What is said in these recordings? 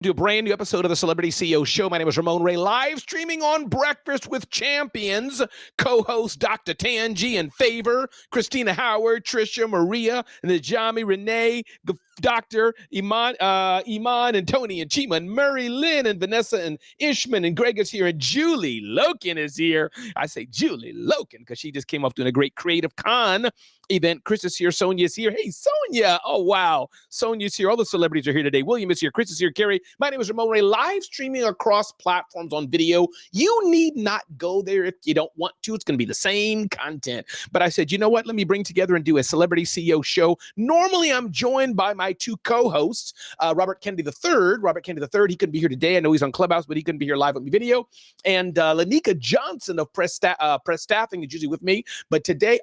To a brand new episode of the Celebrity CEO Show. My name is Ramon Ray, live streaming on Breakfast with Champions. Co-host Dr. Tangi and Favor, Christina Howard, Trisha, Maria, Najami, Renee, Dr. Iman, and Tony and Chima and Murray, Lynn and Vanessa and Ishman and Greg is here and Julie Loken is here. I say Julie Loken because she just came off doing a great Creative Con event. Chris is here. Sonia's here. Hey, Sonia. Oh, wow. Sonia's here. All the celebrities are here today. William is here. Chris is here. Carrie. My name is Ramon Ray, live streaming across platforms on video. You need not go there if you don't want to. It's going to be the same content. But I said, you know what? Let me bring together and do a Celebrity CEO Show. Normally, I'm joined by my two co-hosts, Robert Kennedy III. Robert Kennedy III, he couldn't be here today. I know he's on Clubhouse, but he couldn't be here live on video. And Lanika Johnson of Press Staffing is usually with me. But today,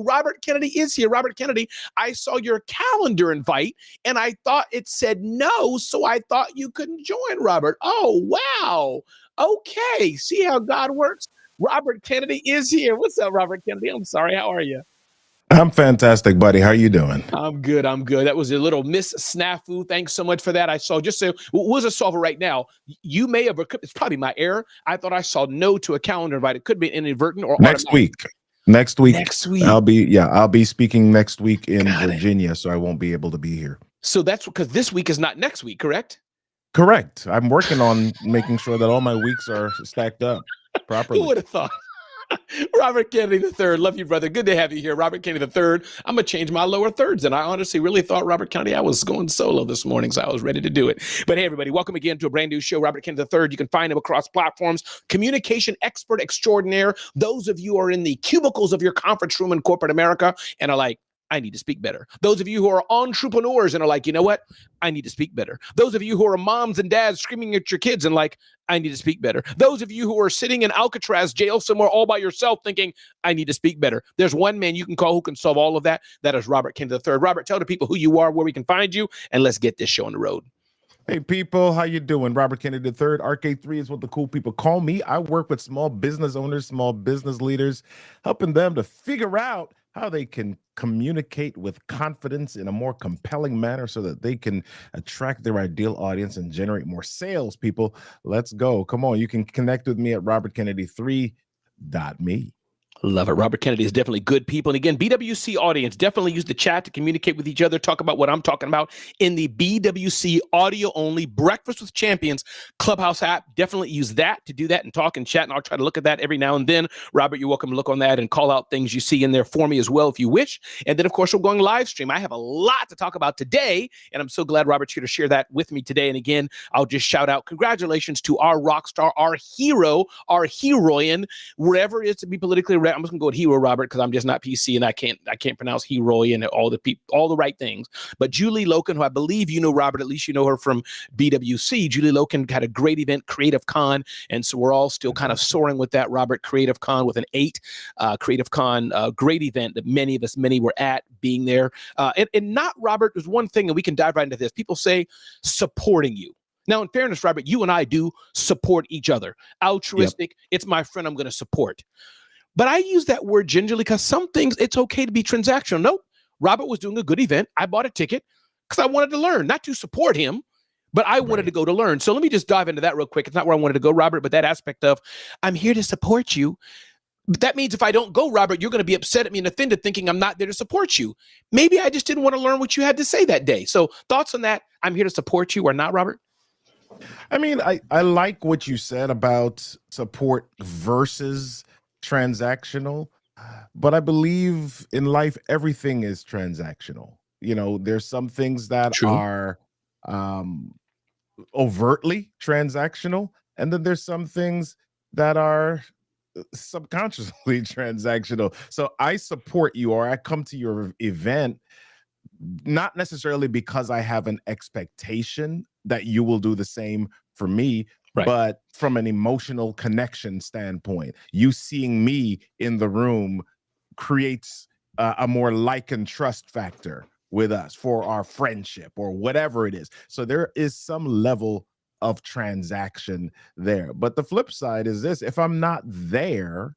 Robert Kennedy is here. Robert Kennedy, I saw your calendar invite, and I thought it said no, so I thought you couldn't join, Robert. Oh, wow. Okay. See how God works? Robert Kennedy is here. What's up, Robert Kennedy? I'm sorry. How are you? I'm fantastic, buddy. How are you doing? I'm good. That was a little miss snafu. Thanks so much for that. I saw, just so we'll just solve it right now. You may have, it's probably my error. I thought I saw no to a calendar invite. It could be inadvertent or next automatic. week. Next week. I'll be speaking next week in Virginia, so I won't be able to be here. So that's because this week is not next week, correct? Correct. I'm working on making sure that all my weeks are stacked up properly. Who would have thought? Robert Kennedy III, love you, brother. Good to have you here. Robert Kennedy III. I'm going to change my lower thirds. And I honestly really thought, Robert Kennedy, I was going solo this morning, so I was ready to do it. But hey, everybody, welcome again to a brand new show. Robert Kennedy III. You can find him across platforms. Communication expert extraordinaire. Those of you who are in the cubicles of your conference room in corporate America and are like, I need to speak better. Those of you who are entrepreneurs and are like, you know what? I need to speak better. Those of you who are moms and dads screaming at your kids and like, I need to speak better. Those of you who are sitting in Alcatraz jail somewhere all by yourself thinking, I need to speak better. There's one man you can call who can solve all of that. That is Robert Kennedy III. Robert, tell the people who you are, where we can find you, and let's get this show on the road. Hey, people, how you doing? Robert Kennedy III. RK3 is what the cool people call me. I work with small business owners, small business leaders, helping them to figure out how they can communicate with confidence in a more compelling manner so that they can attract their ideal audience and generate more sales. People, let's go. Come on. You can connect with me at robertkennedy3.me. Love it. Robert Kennedy is definitely good people. And again, BWC audience, definitely use the chat to communicate with each other, talk about what I'm talking about in the BWC audio only Breakfast with Champions Clubhouse app. Definitely use that to do that and talk and chat. And I'll try to look at that every now and then. Robert, you're welcome to look on that and call out things you see in there for me as well, if you wish. And then, of course, we're going live stream. I have a lot to talk about today, and I'm so glad Robert's here to share that with me today. And again, I'll just shout out congratulations to our rock star, our hero, our heroine, wherever it is to be politically correct. I'm just gonna go with hero, Robert, because I'm just not PC and I can't pronounce heroine and all the right things. But Julie Loken, who I believe you know, Robert, at least you know her from BWC. Julie Loken had a great event, Creative Con, and so we're all still kind of soaring with that, Robert. Creative Con with an 8. Creative Con, great event that many were at, being there. And not, Robert, there's one thing, and we can dive right into this. People say supporting you. Now, in fairness, Robert, you and I do support each other. Altruistic, It's my friend I'm going to support. But I use that word gingerly because some things it's okay to be transactional. Nope. Robert was doing a good event. I bought a ticket because I wanted to learn, not to support him, but I wanted to go to learn. So let me just dive into that real quick. It's not where I wanted to go, Robert, but that aspect of I'm here to support you. But that means if I don't go, Robert, you're going to be upset at me and offended thinking I'm not there to support you. Maybe I just didn't want to learn what you had to say that day. So thoughts on that? I'm here to support you or not, Robert? I mean, I like what you said about support versus transactional, but I believe in life everything is transactional. You know, there's some things that are overtly transactional, and then there's some things that are subconsciously transactional. So I support you, or I come to your event not necessarily because I have an expectation that you will do the same for me, but from an emotional connection standpoint, you seeing me in the room creates a more like and trust factor with us for our friendship or whatever it is. So there is some level of transaction there. But the flip side is this: if I'm not there,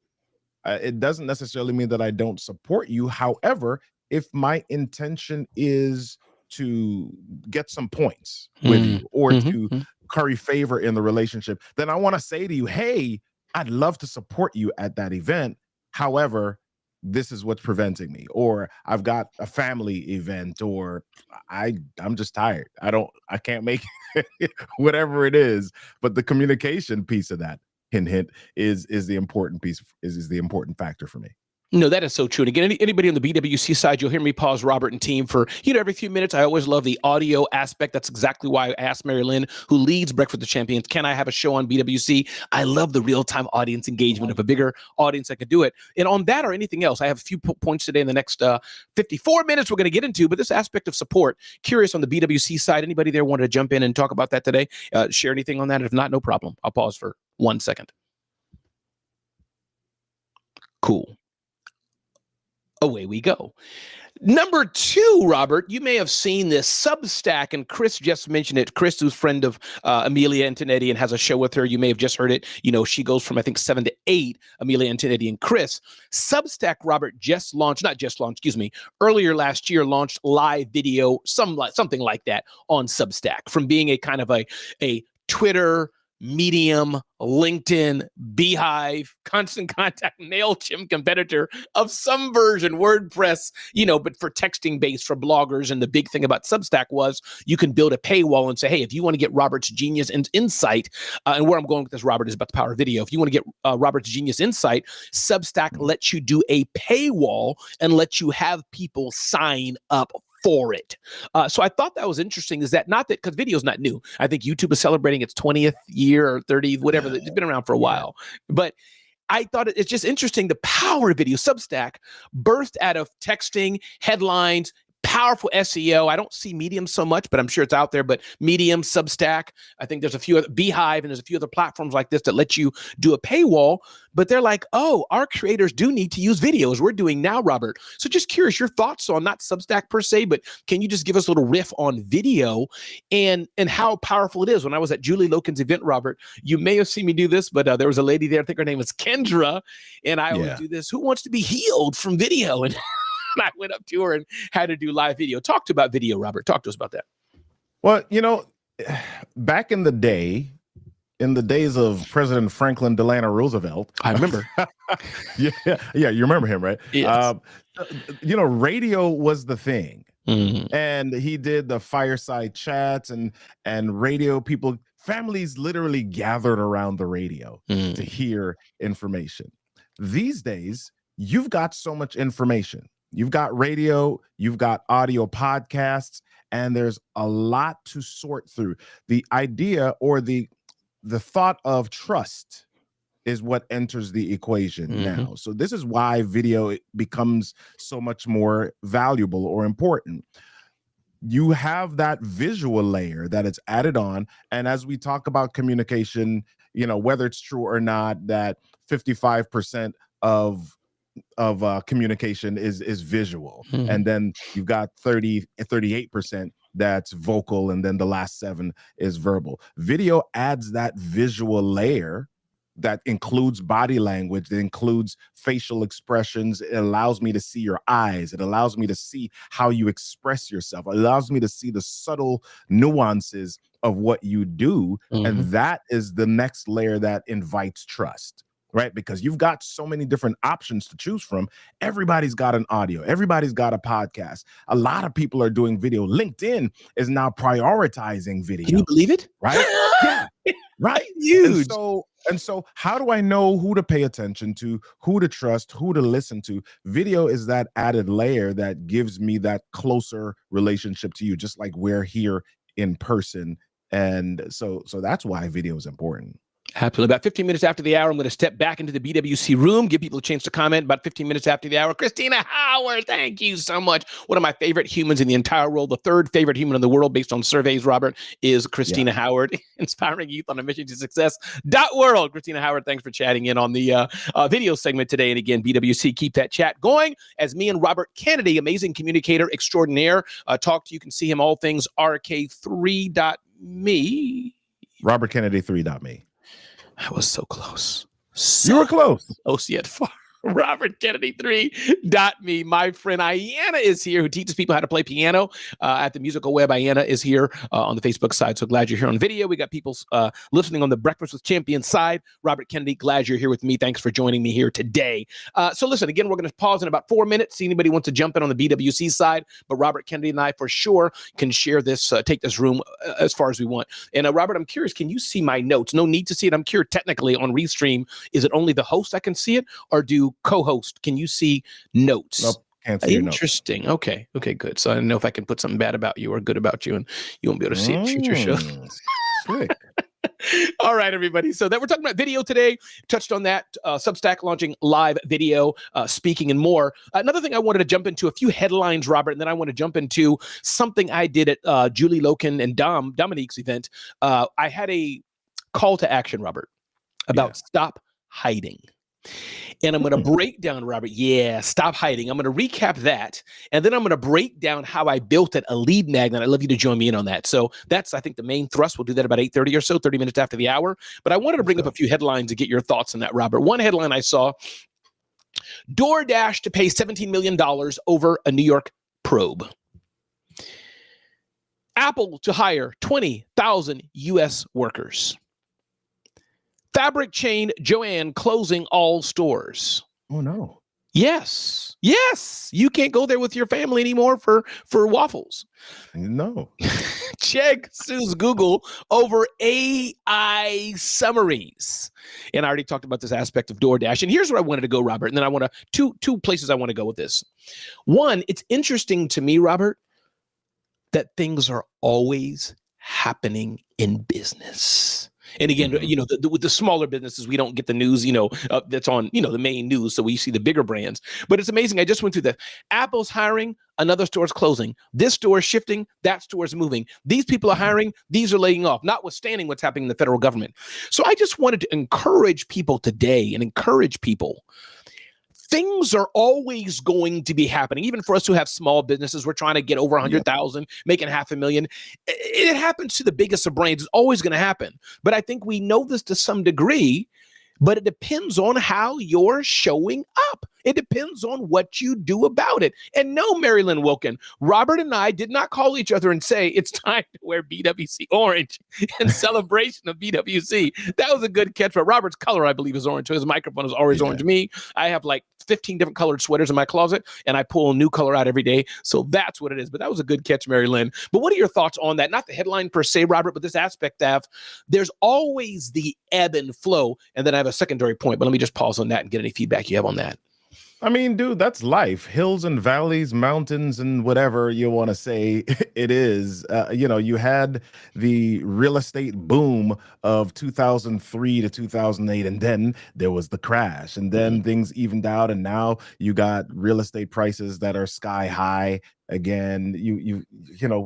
it doesn't necessarily mean that I don't support you. However, if my intention is to get some points with you, or to curry favor in the relationship, then I want to say to you, hey, I'd love to support you at that event. However, this is what's preventing me, or I've got a family event, or I'm just tired. I can't make it, whatever it is. But the communication piece of that, hint, hint, is the important piece, is the important factor for me. No, that is so true. And again, anybody on the BWC side, you'll hear me pause Robert and team for, every few minutes. I always love the audio aspect. That's exactly why I asked Mary Lynn, who leads Breakfast with the Champions, can I have a show on BWC? I love the real-time audience engagement. Of a bigger audience, I could do it. And on that or anything else, I have a few points today in the next 54 minutes we're going to get into, but this aspect of support, curious on the BWC side, anybody there wanted to jump in and talk about that today? Share anything on that? If not, no problem. I'll pause for 1 second. Cool. Away we go. Number 2, Robert, you may have seen this Substack, and Chris just mentioned it. Chris, who's friend of Amelia Antonetti and has a show with her. You may have just heard it. She goes from, I think, 7 to 8, Amelia Antonetti and Chris. Substack, Robert, earlier last year launched live video, something like that on Substack, from being a kind of a Twitter, Medium, LinkedIn, Beehive, Constant Contact, MailChimp competitor of some version, WordPress, but for texting based for bloggers. And the big thing about Substack was you can build a paywall and say, hey, if you want to get Robert's genius and insight, and where I'm going with this, Robert, is about the power of video. If you want to get Robert's genius insight, Substack lets you do a paywall and lets you have people sign up for it. So I thought that was interesting, is that not that, because video is not new. I think YouTube is celebrating its 20th year or 30th, whatever. It's been around for a while. But I thought it's just interesting, the power of video. Substack birthed out of texting, headlines, powerful SEO. I don't see Medium so much, but I'm sure it's out there. But Medium, Substack, I think there's a few other, Beehive, and there's a few other platforms like this that let you do a paywall. But they're like, oh, our creators do need to use videos. We're doing now, Robert. So just curious, your thoughts on not Substack per se, but can you just give us a little riff on video and how powerful it is? When I was at Julie Loken's event, Robert, you may have seen me do this, but there was a lady there, I think her name was Kendra, and I always do this. Who wants to be healed from video? And I went up to her and had to do live video. Talk to about video, Robert. Talk to us about that. Well, back in the days of President Franklin Delano Roosevelt, I remember. yeah, you remember him, right? Yes. Radio was the thing, Mm-hmm. and he did the fireside chats and radio. Families literally gathered around the radio to hear information. These days, you've got so much information. You've got radio, you've got audio podcasts, and there's a lot to sort through. The idea or the thought of trust is what enters the equation now. So this is why video becomes so much more valuable or important. You have that visual layer that is added on. And as we talk about communication, whether it's true or not, that 55% of communication is visual, and then you've got 38% that's vocal, and then the last 7 is verbal. Video adds that visual layer that includes body language, that includes facial expressions. It allows me to see your eyes. It allows me to see how you express yourself. It allows me to see the subtle nuances of what you do, and that is the next layer that invites trust. Right? Because you've got so many different options to choose from. Everybody's got an audio. Everybody's got a podcast. A lot of people are doing video. LinkedIn is now prioritizing video. Can you believe it? Right? Yeah. Right? Huge. And so how do I know who to pay attention to, who to trust, who to listen to? Video is that added layer that gives me that closer relationship to you, just like we're here in person. And so that's why video is important. Absolutely. About 15 minutes after the hour, I'm going to step back into the BWC room, give people a chance to comment. About 15 minutes after the hour, Christina Howard, thank you so much. One of my favorite humans in the entire world, the 3rd favorite human in the world based on surveys, Robert, is Christina Howard, inspiring youth on a mission to success. .world. Christina Howard, thanks for chatting in on the video segment today. And again, BWC, keep that chat going as me and Robert Kennedy, amazing communicator extraordinaire, talk to you. You can see him all things RK3.me. Robert Kennedy 3.me. I was so close. You were close. Close yet far RobertKennedy3.me. My friend Ayanna is here, who teaches people how to play piano at the Musical Web. Ayanna is here on the Facebook side. So glad you're here on video. We got people listening on the Breakfast with Champions side. Robert Kennedy, glad you're here with me. Thanks for joining me here today. So listen, again, we're going to pause in about 4 minutes. See anybody wants to jump in on the BWC side, but Robert Kennedy and I for sure can share this, take this room as far as we want. And Robert, I'm curious, can you see my notes? No need to see it. I'm curious, technically on Restream, is it only the host that can see it, or do co-host, can you see notes? Nope, can't see your notes. Interesting. Okay, good. So I don't know if I can put something bad about you or good about you, and you won't be able to see it in future shows. Slick. All right, everybody. So that we're talking about video today. Touched on that. Substack launching live video, speaking, and more. Another thing I wanted to jump into, a few headlines, Robert, and then I want to jump into something I did at Julie Loken and Dominique's event. I had a call to action, Robert, about stop hiding. And I'm going to break down, Robert. Yeah, stop hiding. I'm going to recap that. And then I'm going to break down how I built it, a lead magnet. I'd love you to join me in on that. So that's, I think, the main thrust. We'll do that about 8:30 or so, 30 minutes after the hour. But I wanted to bring up a few headlines to get your thoughts on that, Robert. One headline I saw, DoorDash to pay $17 million over a New York probe. Apple to hire 20,000 U.S. workers. Fabric chain Joanne closing all stores. Oh, no. Yes. You can't go there with your family anymore for waffles. No. Chegg sues Google over AI summaries. And I already talked about this aspect of DoorDash. And here's where I wanted to go, Robert. And then I want to, two places I want to go with this. One, it's interesting to me, Robert, that things are always happening in business. And again, with the smaller businesses, we don't get the news, that's on, the main news. So we see the bigger brands. But it's amazing. I just went through that. Apple's hiring, another store's closing. This store is shifting, that store is moving. These people are hiring, these are laying off, notwithstanding what's happening in the federal government. So I just wanted to encourage people today things are always going to be happening. Even for us who have small businesses, we're trying to get over 100,000, making $500,000. It happens to the biggest of brands. It's always going to happen. But I think we know this to some degree, but it depends on how you're showing up. It depends on what you do about it. And no, Marilyn Wilkin, Robert and I did not call each other and say, it's time to wear BWC orange in celebration of BWC. That was a good catch. But Robert's color, I believe, is orange. So his microphone is always orange to me. I have like 15 different colored sweaters in my closet, and I pull a new color out every day. So that's what it is. But that was a good catch, Mary Lynn. But what are your thoughts on that? Not the headline per se, Robert, but this aspect of there's always the ebb and flow. And then I have a secondary point, but let me just pause on that and get any feedback you have on that. I mean, dude, that's life. Hills and valleys, mountains, and whatever you want to say it is. You had the real estate boom of 2003 to 2008, and then there was the crash, and then things evened out, and now you got real estate prices that are sky high again.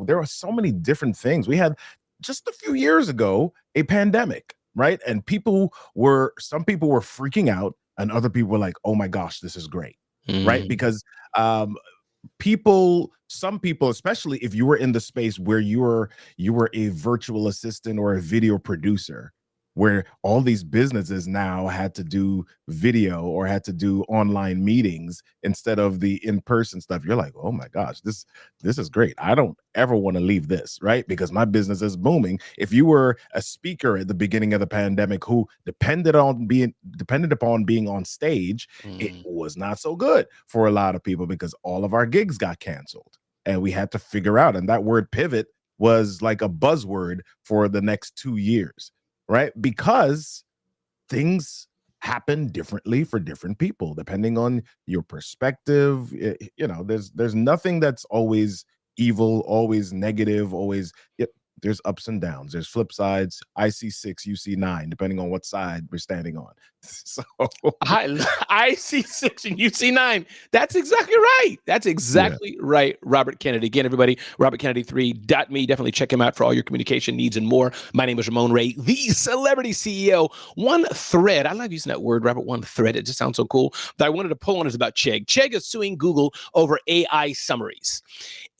There are so many different things. We had just a few years ago a pandemic, right? And some people were freaking out. And other people were like, oh my gosh, this is great, right? Because some people, especially if you were in the space where you were a virtual assistant or a video producer, where all these businesses now had to do video or had to do online meetings instead of the in-person stuff. You're like, oh my gosh, this is great. I don't ever want to leave this, right? Because my business is booming. If you were a speaker at the beginning of the pandemic who depended upon being on stage, it was not so good for a lot of people because all of our gigs got canceled and we had to figure out. And that word pivot was like a buzzword for the next 2 years. Right? Because things happen differently for different people, depending on your perspective. There's nothing that's always evil, always negative, always. There's ups and downs. There's flip sides. I see 6, you see 9, depending on what side we're standing on. So I see 6 and you see 9. That's exactly right. That's exactly right. Robert Kennedy. Again, everybody, RobertKennedy3.me. Definitely check him out for all your communication needs and more. My name is Ramon Ray, the celebrity CEO. One thread. I love using that word, Robert. One thread. It just sounds so cool. That I wanted to pull on is about Chegg. Chegg is suing Google over AI summaries.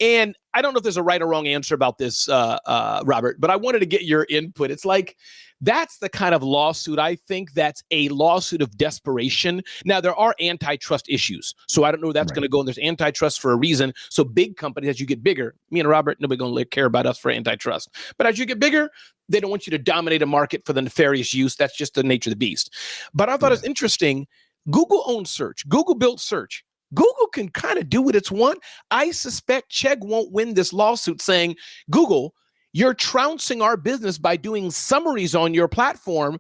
And I don't know if there's a right or wrong answer about this, Robert, but I wanted to get your input. It's like That's the kind of lawsuit, I think, that's a lawsuit of desperation. Now, there are antitrust issues, so I don't know where that's going to go, and there's antitrust for a reason. So big companies, as you get bigger, me and Robert, nobody going to care about us for antitrust. But as you get bigger, they don't want you to dominate a market for the nefarious use. That's just the nature of the beast. But I thought it's interesting. Google owns search. Google built search. Google can kind of do what it's want. I suspect Chegg won't win this lawsuit saying, Google, you're trouncing our business by doing summaries on your platform.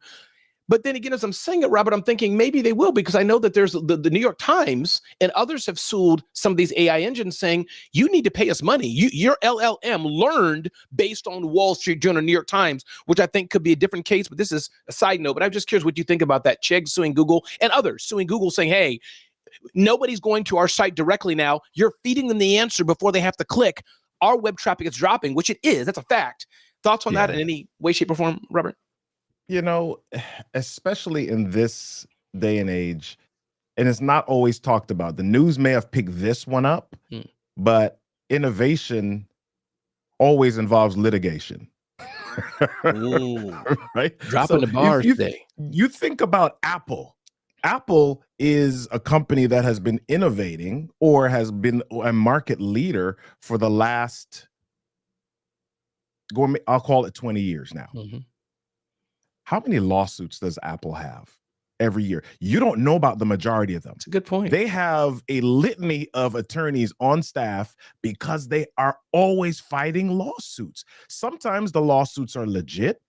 But then again, as I'm saying it, Robert, I'm thinking maybe they will, because I know that there's the New York Times and others have sued some of these AI engines saying, you need to pay us money. Your LLM learned based on Wall Street Journal, New York Times, which I think could be a different case. But this is a side note. But I'm just curious what you think about that. Chegg suing Google and others suing Google saying, hey, nobody's going to our site directly now. You're feeding them the answer before they have to click. Our web traffic is dropping, which it is. That's a fact. Thoughts on that in any way, shape, or form, Robert? You know, especially in this day and age, and it's not always talked about. The news may have picked this one up, but innovation always involves litigation. Right? Dropping the bars today. You think about Apple. Apple is a company that has been innovating or has been a market leader for the last, I'll call it 20 years now. How many lawsuits does Apple have every year? You don't know about the majority of them. That's a good point. They have a litany of attorneys on staff because they are always fighting lawsuits. Sometimes the lawsuits are legit,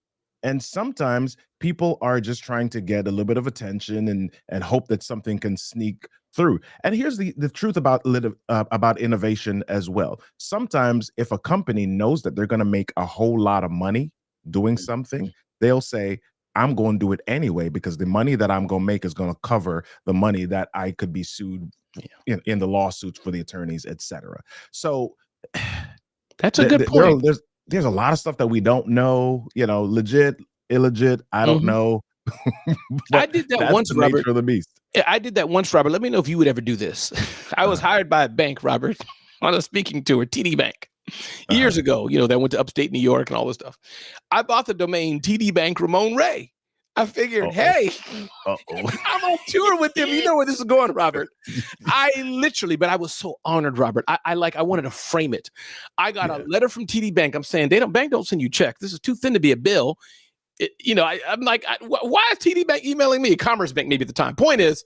and sometimes people are just trying to get a little bit of attention and hope that something can sneak through. And here's the truth about innovation as well. Sometimes if a company knows that they're going to make a whole lot of money doing something, they'll say, I'm going to do it anyway, because the money that I'm going to make is going to cover the money that I could be sued in the lawsuits for the attorneys, etc. So that's a good point. There's a lot of stuff that we don't know, legit, illegit. I don't know. I did that once, Robert. Nature of the beast. Yeah, I did that once, Robert. Let me know if you would ever do this. I was hired by a bank, Robert, on a speaking tour, TD Bank, years ago. That went to upstate New York and all this stuff. I bought the domain TD Bank Ramon Ray. I figured, hey, I'm on tour with them. You know where this is going, Robert. But I was so honored, Robert. I wanted to frame it. I got a letter from TD Bank. I'm saying, bank don't send you checks. This is too thin to be a bill. I'm like, why is TD Bank emailing me? Commerce Bank, maybe at the time. Point is,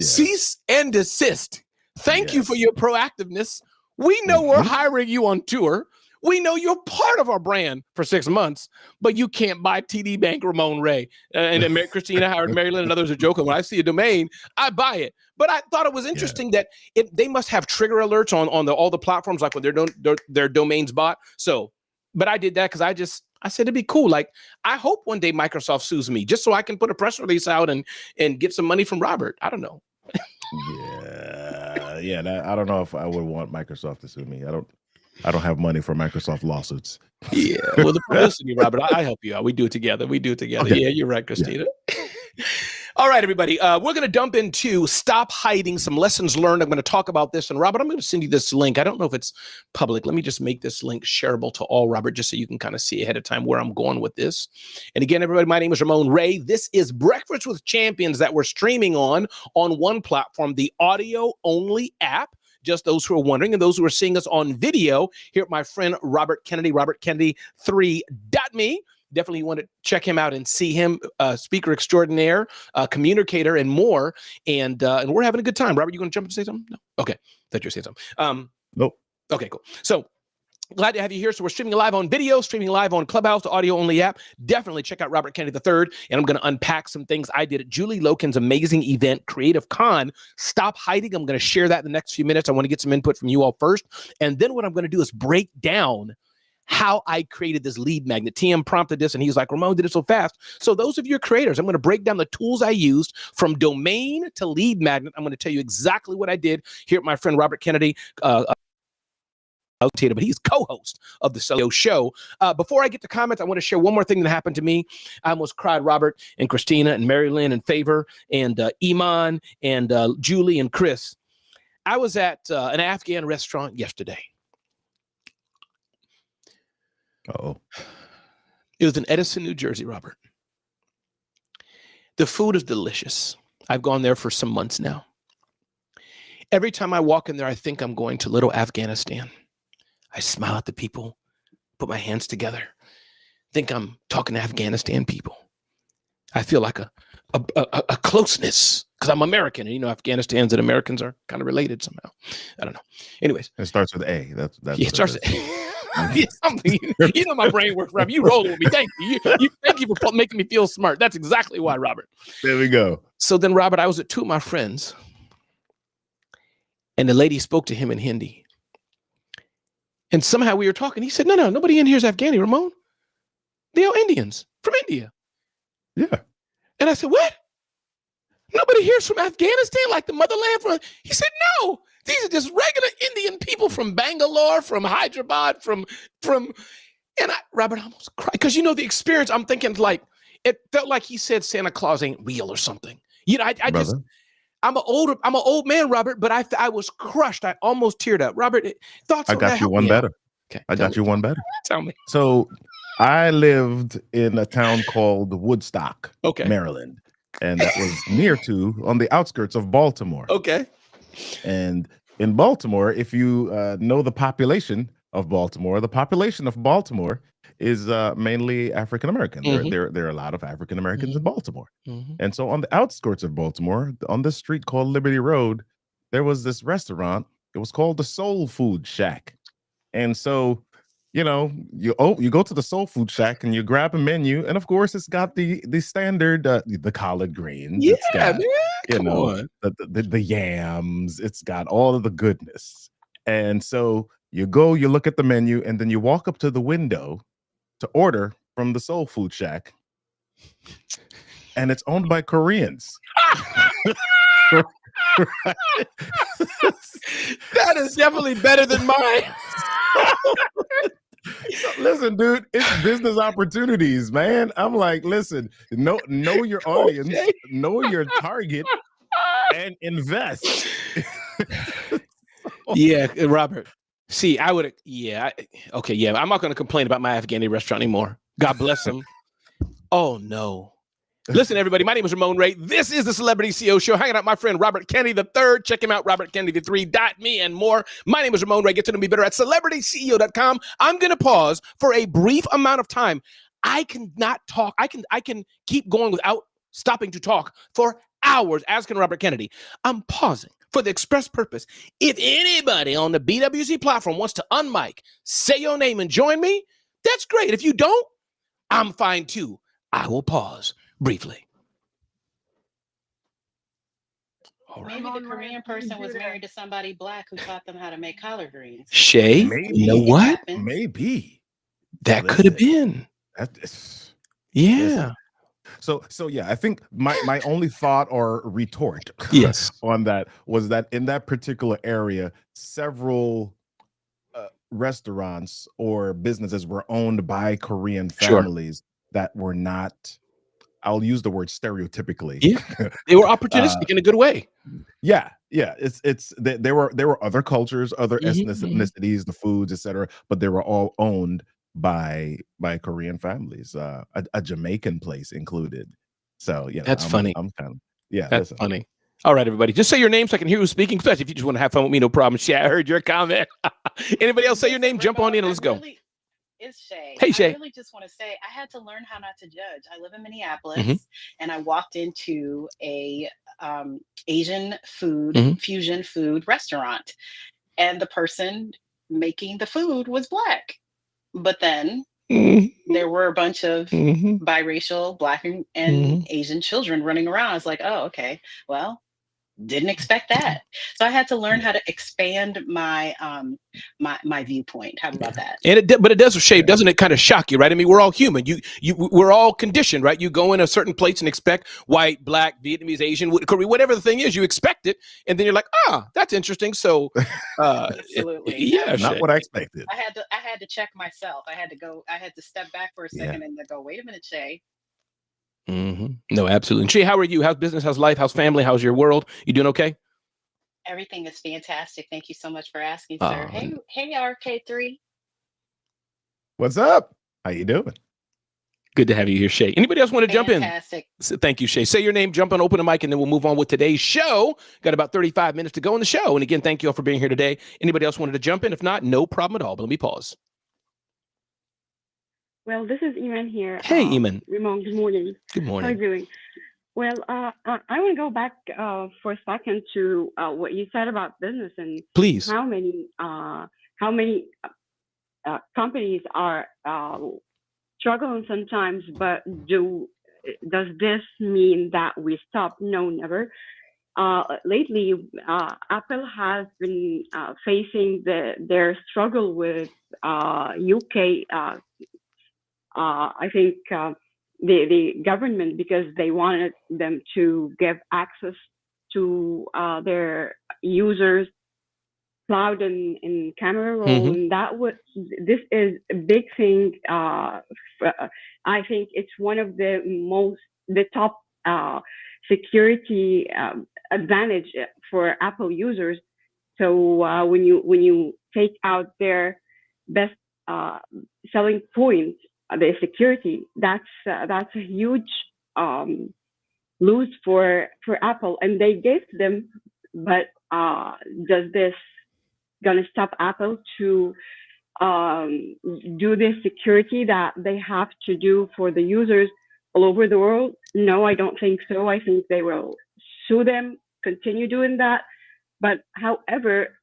cease and desist. Thank you for your proactiveness. We know we're hiring you on tour. We know you're part of our brand for 6 months, but you can't buy TD Bank Ramon Ray. And then Christina Howard, Maryland, and others are joking. When I see a domain, I buy it. But I thought it was interesting that they must have trigger alerts on all the platforms, like when their domains bought. So, but I did that because I said it'd be cool. Like, I hope one day Microsoft sues me just so I can put a press release out and get some money from Robert. I don't know. I don't know if I would want Microsoft to sue me. I don't have money for Microsoft lawsuits. Yeah, well, the publicity, Robert, I help you out. We do it together. Okay. Yeah, you're right, Christina. Yeah. All right, everybody. We're going to dump into Stop Hiding, some lessons learned. I'm going to talk about this. And Robert, I'm going to send you this link. I don't know if it's public. Let me just make this link shareable to all, Robert, just so you can kind of see ahead of time where I'm going with this. And again, everybody, my name is Ramon Ray. This is Breakfast with Champions that we're streaming on one platform, the audio-only app. Just those who are wondering, and those who are seeing us on video, here at my friend Robert Kennedy, robertkennedy3.me. Definitely want to check him out and see him, speaker extraordinaire, communicator, and more. And we're having a good time. Robert, you going to jump and say something? No? Okay. Thought you were saying something. Nope. Okay, cool. So glad to have you here. So we're streaming live on video, streaming live on Clubhouse, the audio-only app. Definitely check out Robert Kennedy III. And I'm going to unpack some things I did at Julie Loken's amazing event, Creative Con. Stop Hiding. I'm going to share that in the next few minutes. I want to get some input from you all first. And then what I'm going to do is break down how I created this lead magnet. TM prompted this, and he's like, Ramon did it so fast. So those of you creators, I'm going to break down the tools I used from domain to lead magnet. I'm going to tell you exactly what I did here at my friend Robert Kennedy, but he's co-host of the Celio Show. Before I get to comments, I want to share one more thing that happened to me. I almost cried, Robert and Christina and Mary Lynn and Favor and Iman and Julie and Chris. I was at an Afghan restaurant yesterday. Uh-oh. It was in Edison, New Jersey, Robert. The food is delicious. I've gone there for some months now. Every time I walk in there, I think I'm going to little Afghanistan. I smile at the people, put my hands together, think I'm talking to Afghanistan people. I feel like a closeness because I'm American, and Afghanistans and Americans are kind of related somehow. I don't know. Anyways, It starts with A. That's yeah, it starts. Yeah, something. My brain works, Rob. You roll it with me. Thank you. Thank you for making me feel smart. That's exactly why, Robert. There we go. So then, Robert, I was at two of my friends, and the lady spoke to him in Hindi. And somehow we were talking. He said, no, nobody in here is Afghani, Ramon. They're all Indians from India. Yeah. And I said, what? Nobody here's from Afghanistan, like the motherland? He said, no. These are just regular Indian people from Bangalore, from Hyderabad, from. And Robert, I almost cried. Because the experience, I'm thinking it felt like he said Santa Claus ain't real or something. I'm an old man, Robert, but I was crushed. I almost teared up. Robert, thoughts on that? I got you one better. Okay, I got you one better. Tell me. So I lived in a town called Woodstock, Maryland. And that was on the outskirts of Baltimore. Okay. And in Baltimore, if you know the population of Baltimore is mainly African American. Mm-hmm. There are a lot of African Americans in Baltimore. Mm-hmm. And so on the outskirts of Baltimore, on this street called Liberty Road, there was this restaurant. It was called the Soul Food Shack. And so, you go to the Soul Food Shack and you grab a menu, and of course, it's got the standard the collard greens. Yeah, it's got, man. Come on. the yams. It's got all of the goodness. And so you go, you look at the menu, and then you walk up to the window to order from the Soul Food Shack, and it's owned by Koreans. That is definitely better than mine. So, listen, dude, it's business opportunities, man. I'm like, listen, know your audience, know your target, and invest. Yeah, Robert. See, I would. Yeah. Okay. Yeah. I'm not going to complain about my Afghani restaurant anymore. God bless them. Oh no. Listen, everybody, my name is Ramon Ray. This is the Celebrity CEO Show. Hanging out with my friend Robert Kennedy III. Check him out, RobertKennedy3.me and more. My name is Ramon Ray. Get to know me better at CelebrityCEO.com. I'm going to pause for a brief amount of time. I cannot talk. I can keep going without stopping to talk for hours, asking Robert Kennedy. I'm pausing for the express purpose. If anybody on the BWC platform wants to unmic, say your name and join me, that's great. If you don't, I'm fine too. I will pause briefly. All right. Maybe the Korean person was married to somebody black who taught them how to make collard greens. Shay, you know what? Maybe. That could have been. Yeah. So yeah, I think my only thought or retort on that was that in that particular area, several restaurants or businesses were owned by Korean families that were not, I'll use the word stereotypically. Yeah. They were opportunistic in a good way. Yeah. There were other cultures, other ethnicities, the foods, etc., but they were all owned by Korean families, a Jamaican place included. So yeah, that's funny. I'm kind of that's funny. All right, everybody, just say your name so I can hear who's speaking. Especially if you just want to have fun with me, no problem. Shay, I heard your comment. Anybody else say your name? Jump on in and let's go. It's Shay. Hey, Shay. I really just want to say I had to learn how not to judge. I live in Minneapolis, and I walked into a Asian food fusion food restaurant, and the person making the food was black. But then there were a bunch of biracial black and Asian children running around. I was like, oh, okay, well, didn't expect that. So I had to learn how to expand my my viewpoint. How about that? And but it does, Shay, doesn't it kind of shock you, right? I mean, we're all human. We're all conditioned, right? You go in a certain place and expect white, black, Vietnamese, Asian, Korean, whatever the thing is, you expect it, and then you're like, that's interesting. So, absolutely, yeah, not Shay. what I expected. I had to check myself. I had to step back for a second and go, wait a minute, Shay. No, absolutely. And Shay, how are you? How's business? How's life? How's family? How's your world? You doing okay? Everything is fantastic. Thank you so much for asking, sir. Hey, RK3. What's up? How you doing? Good to have you here, Shay. Anybody else want to jump in? Fantastic. Thank you, Shay. Say your name, jump on, open a mic, and then we'll move on with today's show. Got about 35 minutes to go in the show. And again, thank you all for being here today. Anybody else wanted to jump in? If not, no problem at all. But let me pause. Well, this is Iman here. Hey, Iman. Ramon, good morning. Good morning. How are you doing? Well, I want to go back for a second to what you said about business and please how many companies are struggling sometimes. But does this mean that we stop? No, never. Lately, Apple has been facing their struggle with UK. I think the government, because they wanted them to give access to their users cloud and camera roll, and this is a big thing. I think it's one of the top security advantage for Apple users. So when you take out their best selling point, the security, that's a huge lose for Apple, and they gave them. But does this gonna stop Apple to do this security that they have to do for the users all over the world? No, I don't think so. I think they will sue them, continue doing that. But however,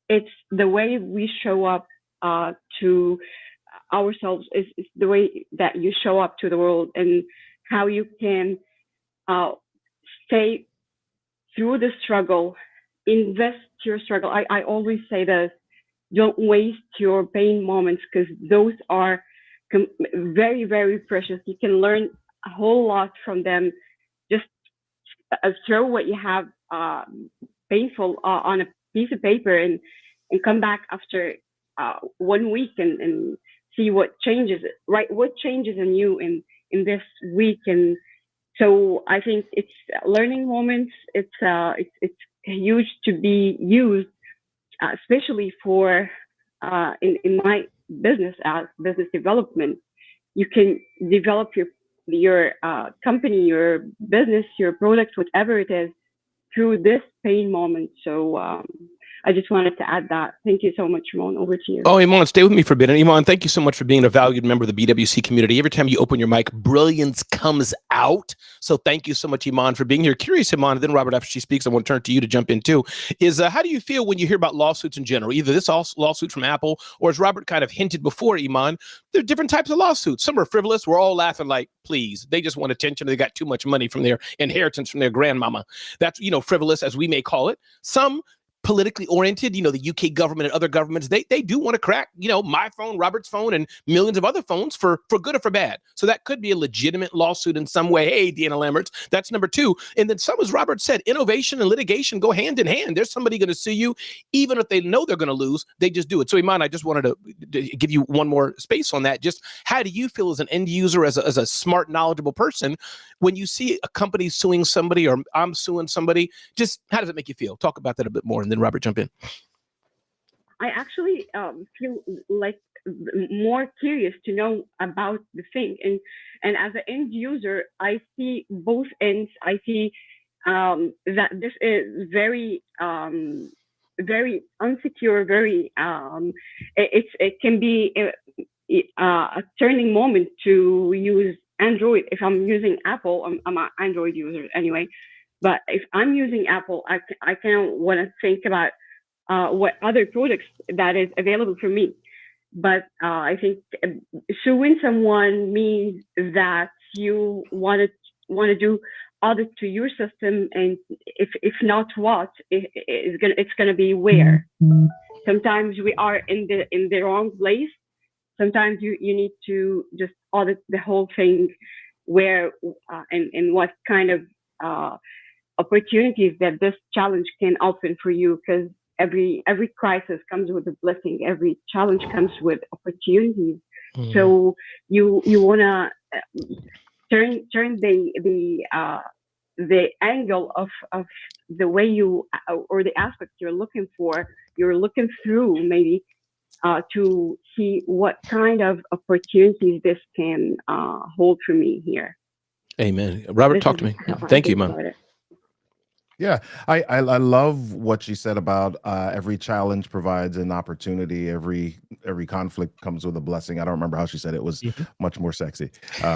it's the way we show up to ourselves, is the way that you show up to the world, and how you can stay through the struggle, invest your struggle. I always say this: don't waste your pain moments, because those are very, very precious. You can learn a whole lot from them. Just throw what you have painful on a piece of paper, and come back after 1 week and see what changes, right? What changes in you in this week. And so I think it's learning moments. It's huge to be used, especially for in my business as business development. You can develop your company, your business, your product, whatever it is, through this pain moment. So I just wanted to add that. Thank you so much, Ramon. Over to you. Oh, Iman, stay with me for a bit. And Iman, thank you so much for being a valued member of the BWC community. Every time you open your mic, brilliance comes out. So thank you so much, Iman, for being here. Curious, Iman, and then Robert, after she speaks, I want to turn to you to jump in too, is how do you feel when you hear about lawsuits in general, either this lawsuit from Apple, or as Robert kind of hinted before, Iman, there are different types of lawsuits. Some are frivolous. We're all laughing like, please, they just want attention. They got too much money from their inheritance from their grandmama. That's, frivolous, as we may call it. Some politically oriented, the UK government and other governments, they do want to crack, my phone, Robert's phone, and millions of other phones for good or for bad. So that could be a legitimate lawsuit in some way. Hey, Deanna Lamberts, that's number two. And then some, as Robert said, innovation and litigation go hand in hand. There's somebody going to sue you, even if they know they're going to lose, they just do it. So Iman, I just wanted to give you one more space on that. Just how do you feel as an end user, as a smart, knowledgeable person, when you see a company suing somebody, or I'm suing somebody? Just how does it make you feel? Talk about that a bit more, and then Robert, jump in. I actually feel like more curious to know about the thing, and as an end user, I see both ends. I see that this is very very unsecure, very it can be a turning moment to use Android. If I'm using Apple, I'm an Android user anyway. But if I'm using Apple, I kind of want to think about what other products that is available for me. But I think suing someone means that you want to do audit to your system, and if not, what it's gonna be where. Sometimes we are in the wrong place. Sometimes you need to just audit the whole thing, where and what kind of opportunities that this challenge can open for you, because every crisis comes with a blessing. Every challenge comes with opportunities. So you want to turn the angle of the way you, or the aspect you're looking through, maybe to see what kind of opportunities this can hold for me here. Amen. Robert, This talk is to me. how I Thank you, think man. about it. Yeah, I love what she said about every challenge provides an opportunity. Every conflict comes with a blessing. I don't remember how she said it. It was much more sexy,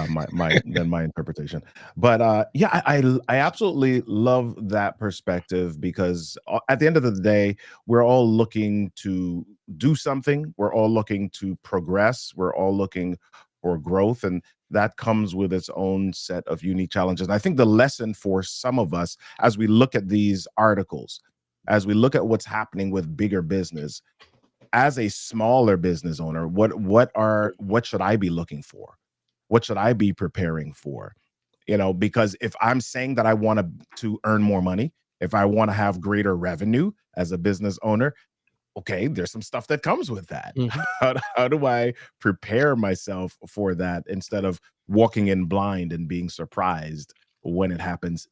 my than my interpretation. But yeah, I absolutely love that perspective, because at the end of the day, we're all looking to do something. We're all looking to progress. We're all looking for growth, and that comes with its own set of unique challenges. And I think the lesson for some of us, as we look at these articles, as we look at what's happening with bigger business, as a smaller business owner, what should I be looking for? What should I be preparing for? Because if I'm saying that I want to earn more money, if I want to have greater revenue as a business owner, okay, there's some stuff that comes with that. How do I prepare myself for that, instead of walking in blind and being surprised when it happens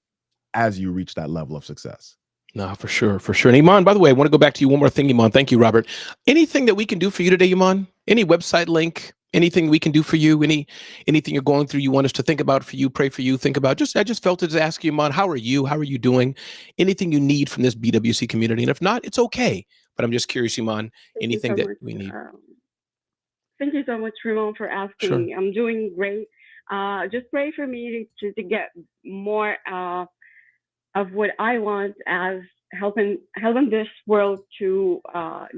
as you reach that level of success? No, for sure, for sure. And Iman, by the way, I want to go back to you one more thing, Iman. Thank you, Robert. Anything that we can do for you today, Iman? Any website link? Anything we can do for you? Anything you're going through you want us to think about for you, pray for you, think about? I just felt to ask you, Iman, how are you? How are you doing? Anything you need from this BWC community? And if not, it's okay. But I'm just curious, Iman, anything that we need? Thank you so much, Ramon, for asking Sure. me. I'm doing great. Just pray for me to get more of what I want, as helping this world to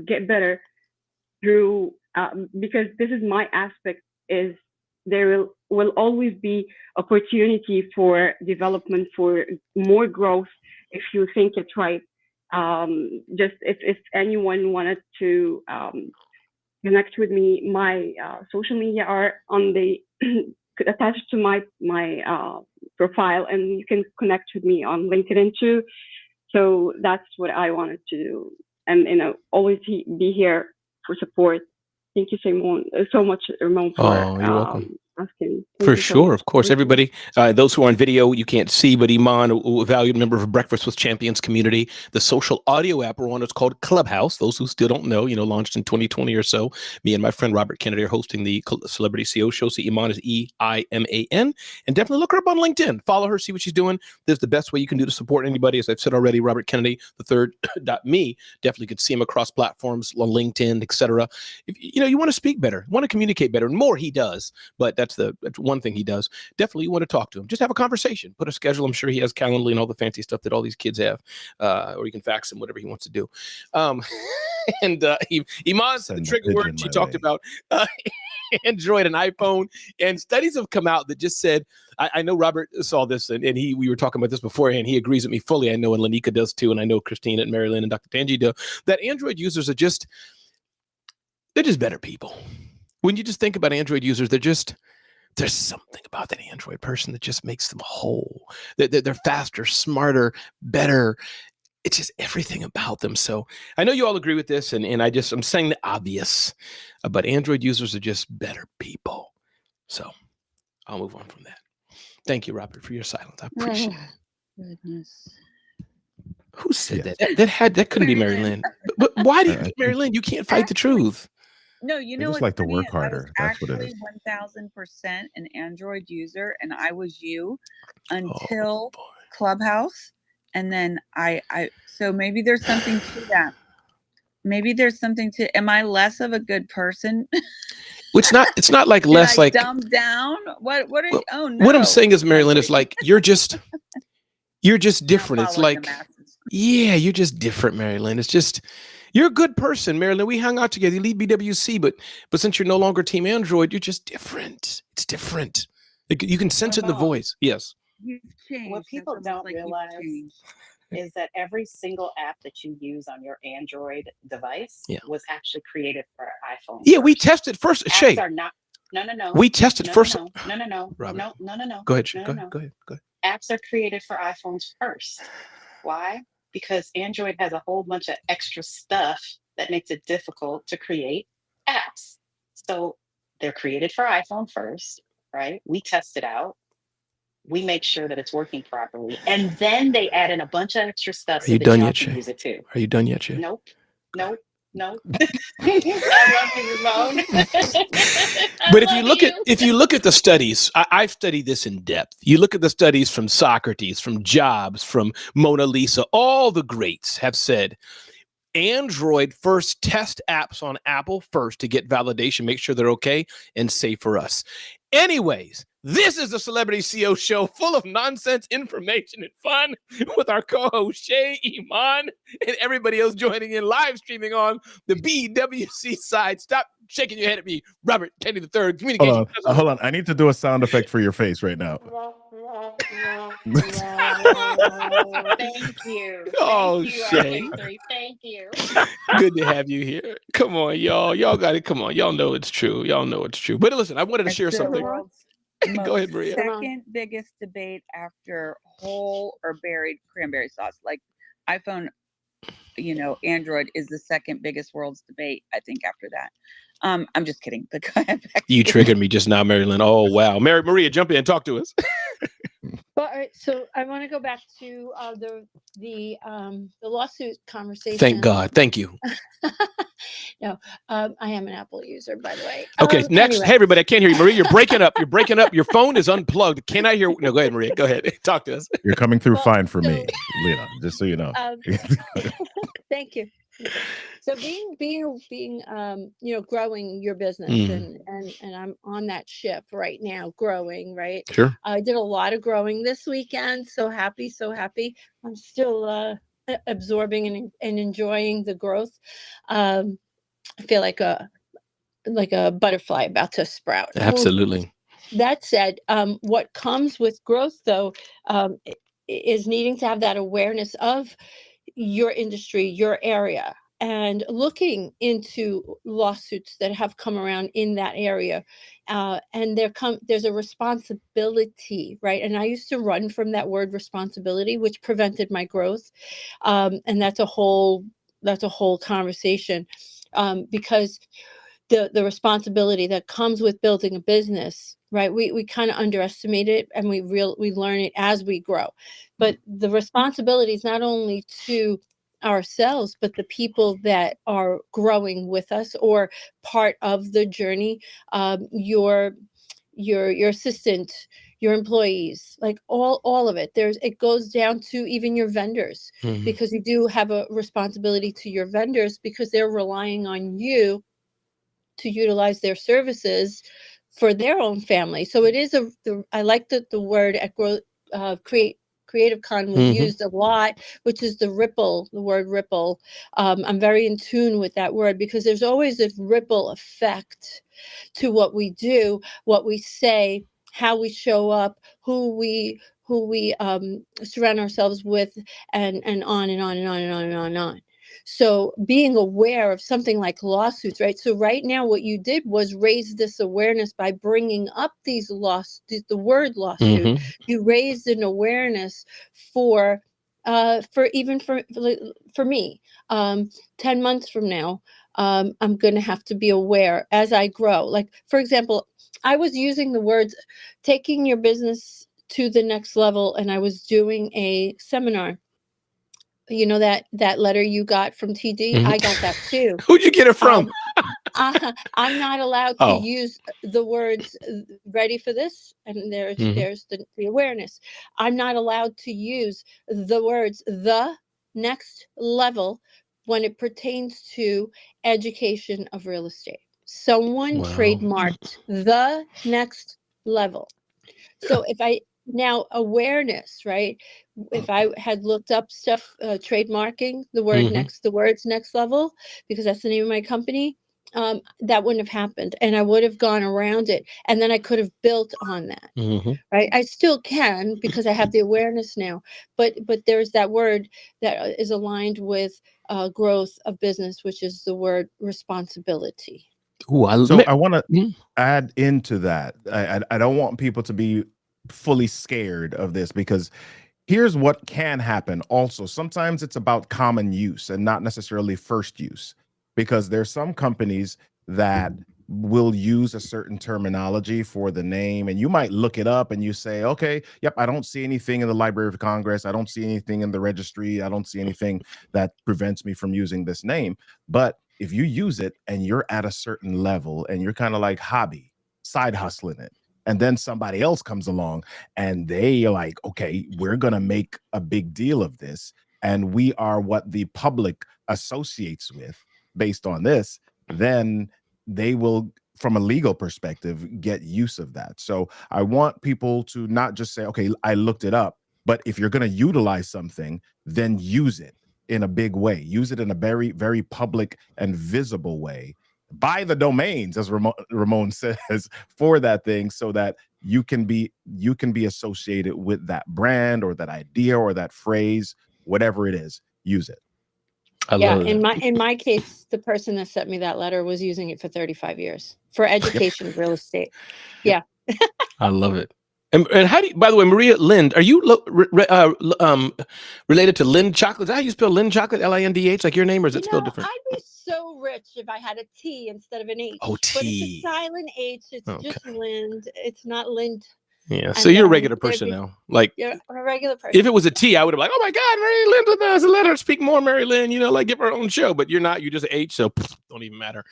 get better through, because this is my aspect, is there will always be opportunity for development, for more growth, if you think it's right. Just if anyone wanted to connect with me, my social media are on the attached to my profile, and you can connect with me on LinkedIn too. So that's what I wanted to do, and always be here for support. Thank you so much, Ramon, for you're welcome. asking. For sure, of course. Everybody, those who are on video, you can't see, but Iman, a valued member of Breakfast with Champions community, the social audio app we're on, it's called Clubhouse. Those who still don't know, launched in 2020 or so. Me and my friend Robert Kennedy are hosting the Celebrity CEO show. So Iman is EIMAN. And definitely look her up on LinkedIn. Follow her, see what she's doing. There's the best way you can do to support anybody. As I've said already, Robert Kennedy, the third.me, definitely could see him across platforms, on LinkedIn, etc. If you want to speak better, want to communicate better, and more he does, but that's one thing he does. Definitely you want to talk to him. Just have a conversation. Put a schedule. I'm sure he has Calendly and all the fancy stuff that all these kids have. Or you can fax him, whatever he wants to do. And Iman's the trigger word. She talked about Android and iPhone. And studies have come out that just said, I know Robert saw this, and we were talking about this beforehand. He agrees with me fully. I know, and Lanika does too. And I know Christina and Marilyn and Dr. Tanji do. That Android users are just better people. When you just think about Android users, there's something about that Android person that just makes them whole. They're faster, smarter, better. It's just everything about them. So I know you all agree with this, and I'm saying the obvious, but Android users are just better people. So I'll move on from that. Thank you, Robert, for your silence. I appreciate it. Goodness. Who said that? That couldn't be Mary Lynn. But why do you, Mary Lynn? You can't fight the truth. No, you know, just what's like to funny work is I was harder. That's what it actually is. 1000% an Android user, and I was you until Clubhouse, and then I so maybe there's something to that. Maybe there's something to. Am I less of a good person? It's not like less like dumbed down. What are you? Oh no. What I'm saying is, Mary Lynn, is like you're just different. It's like, yeah, you're just different, Mary Lynn. It's just, you're a good person, Mary Lynn. We hung out together. You lead BWC, but since you're no longer Team Android, you're just different. It's different. You can sense it in the voice. Yes. You've changed. What people don't realize is that every single app that you use on your Android device was actually created for iPhone. Yeah, we tested first. Apps are not. No. We tested first. No. No. Go ahead. Apps are created for iPhones first. Why? Because Android has a whole bunch of extra stuff that makes it difficult to create apps. So they're created for iPhone first, right? We test it out. We make sure that it's working properly. And then they add in a bunch of extra stuff so that y'all can use it too. Are you done yet, Shay? Nope. No. I love you, Ramon. But if you look at the studies, I've studied this in depth. You look at the studies from Socrates, from Jobs, from Mona Lisa, all the greats have said Android first, test apps on Apple first to get validation, make sure they're okay and safe for us. Anyways, this is the Celebrity CEO Show full of nonsense, information, and fun with our co-host Shay, Iman, and everybody else joining in live streaming on the BWC side. Stop shaking your head at me, Robert Kennedy III, communication. Hold on. I need to do a sound effect for your face right now. Thank you. Oh, Thank you, Shay. RK3. Thank you. Good to have you here. Come on, y'all. Y'all got it. Come on. Y'all know it's true. Y'all know it's true. But listen, I wanted to It's share the something. world's Go ahead, Maria. second biggest debate after whole or buried cranberry sauce. Like iPhone, Android is the second biggest world's debate, I think, after that. I'm just kidding. But go ahead. You triggered me just now, Marilyn. Oh, wow. Maria, jump in and talk to us. Well, all right, so I want to go back to the lawsuit conversation. Thank God. Thank you. No, I am an Apple user, by the way. Okay, next. Anyway. Hey, everybody, I can't hear you. Maria, you're breaking up. You're breaking up. Your phone is unplugged. Can I hear? No, go ahead, Maria. Go ahead. Talk to us. You're coming through Well, fine for so- me, Lena, just so you know. Thank you. So being growing your business and I'm on that ship right now, growing, right? Sure. I did a lot of growing this weekend. So happy. I'm still absorbing and enjoying the growth. I feel like a butterfly about to sprout. Absolutely. That said, what comes with growth, though, is needing to have that awareness of your industry, your area, and looking into lawsuits that have come around in that area. And there's a responsibility, right? And I used to run from that word responsibility, which prevented my growth. And that's a whole conversation, because the responsibility that comes with building a business, right? We kind of underestimate it, and we learn it as we grow. But the responsibility is not only to ourselves, but the people that are growing with us or part of the journey. Your assistant, your employees, like all of it. It goes down to even your vendors, because you do have a responsibility to your vendors, because they're relying on you to utilize their services for their own family. So it is I like that the word at Creative Con was used a lot, which is the word ripple. I'm very in tune with that word, because there's always a ripple effect to what we do, what we say, how we show up, who we surround ourselves with, and on and on and on and on and on and on. So being aware of something like lawsuits, right? So right now, what you did was raise this awareness by bringing up the word lawsuit. You raised an awareness for me. 10 months from now, I'm going to have to be aware as I grow. Like, for example, I was using the words taking your business to the next level, and I was doing a seminar. You know that letter you got from TD? I got that too. Who'd you get it from? I'm not allowed to use the words ready for this, and there's the awareness. I'm not allowed to use the words the next level when it pertains to education of real estate. Someone trademarked the next level. So if I now awareness, right? If I had looked up stuff, trademarking the words next level, because that's the name of my company, that wouldn't have happened, and I would have gone around it, and then I could have built on that. Right? I still can, because I have the awareness now, but there's that word that is aligned with growth of business, which is the word responsibility. So I want to add into that. I don't want people to be fully scared of this, because here's what can happen. Also, sometimes it's about common use and not necessarily first use, because there's some companies that will use a certain terminology for the name, and you might look it up and you say, okay, yep, I don't see anything in the Library of Congress, I don't see anything in the registry, I don't see anything that prevents me from using this name. But if you use it and you're at a certain level and you're kind of like hobby, side hustling it, and then somebody else comes along and they are like, okay, we're going to make a big deal of this. And we are what the public associates with based on this, then they will, from a legal perspective, get use of that. So I want people to not just say, okay, I looked it up, but if you're going to utilize something, then use it in a big way. Use it in a very, very public and visible way. Buy the domains, as Ramon says, for that thing, so that you can be associated with that brand or that idea or that phrase, whatever it is. Use it. I love in that. my case, the person that sent me that letter was using it for 35 years for education of real estate. Yeah. I love it. And how do you, by the way, Maria Lind, are you related to Lind Chocolate? Is that how you spell Lind Chocolate? L-I-N-D-H, like your name, or is it spelled different? I'd be so rich if I had a T instead of an H. Oh, But it's T. a silent H. It's just Lind. It's not Lind. Yeah. So you're a regular person now. Like, you're a regular person. if it was a T, I would have been like, oh my God, Mary Lynn with us. Let her speak more, Mary Lynn. You know, like give her own show. But you're not. You're just an H, so don't even matter.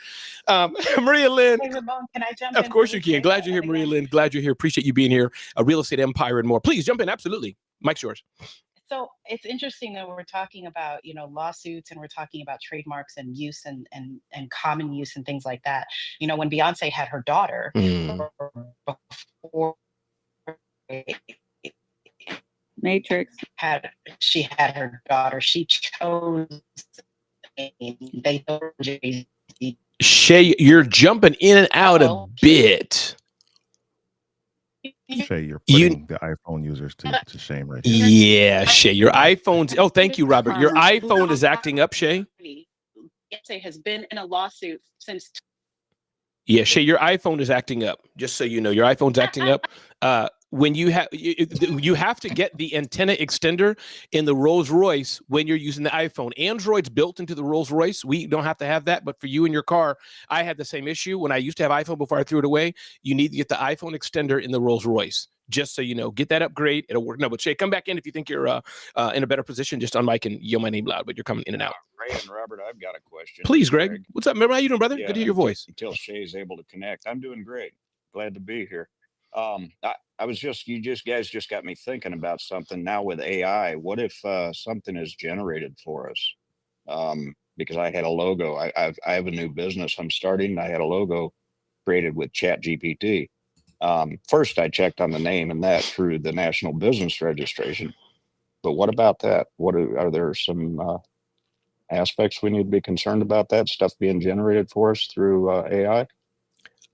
Maria Lynn. Hey, Ramon, can I jump in? Of course you really can. quick? Glad you're here, Maria Lynn. Glad you're here. Appreciate you being here. A real estate empire and more. Please jump in. Absolutely. Mike's yours. So it's interesting that we're talking about, lawsuits, and we're talking about trademarks and use and common use and things like that. When Beyonce had her daughter, before Matrix. she had her daughter, she chose they told Jay-Z. Shay, you're jumping in and out a bit. Shay, you're putting the iPhone users to shame right here. Yeah, Shay, your iPhone's. Oh, thank you, Robert. Your iPhone is acting up, Shay. Beyonce has been in a lawsuit since. Yeah, Shay, your iPhone is acting up. Just so you know, your iPhone's acting up. When you have to get the antenna extender in the Rolls Royce when you're using the iPhone. Android's built into the Rolls Royce. We don't have to have that, but for you in your car, I had the same issue when I used to have iPhone before I threw it away. You need to get the iPhone extender in the Rolls Royce. Just so you know, get that upgrade. It'll work. No, but Shay, come back in if you think you're in a better position. Just on mic and yell my name loud, but you're coming in and out. Ray and Robert, I've got a question. Please, Greg. What's up? Remember how you doing, brother? Yeah, good to hear your voice. Until Shay's able to connect, I'm doing great. Glad to be here. I was you guys just got me thinking about something now with AI. What if something is generated for us? Because I had a logo. I have a new business I'm starting. I had a logo created with ChatGPT. First, I checked on the name and that through the National Business Registration. But what about that? Are there some aspects we need to be concerned about that stuff being generated for us through AI?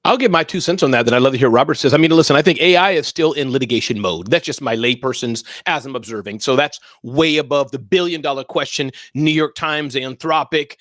I'll give my 2 cents on that. Then I'd love to hear Robert says. I mean, listen, I think AI is still in litigation mode. That's just my layperson's as I'm observing. So that's way above the billion-dollar question. New York Times, Anthropic,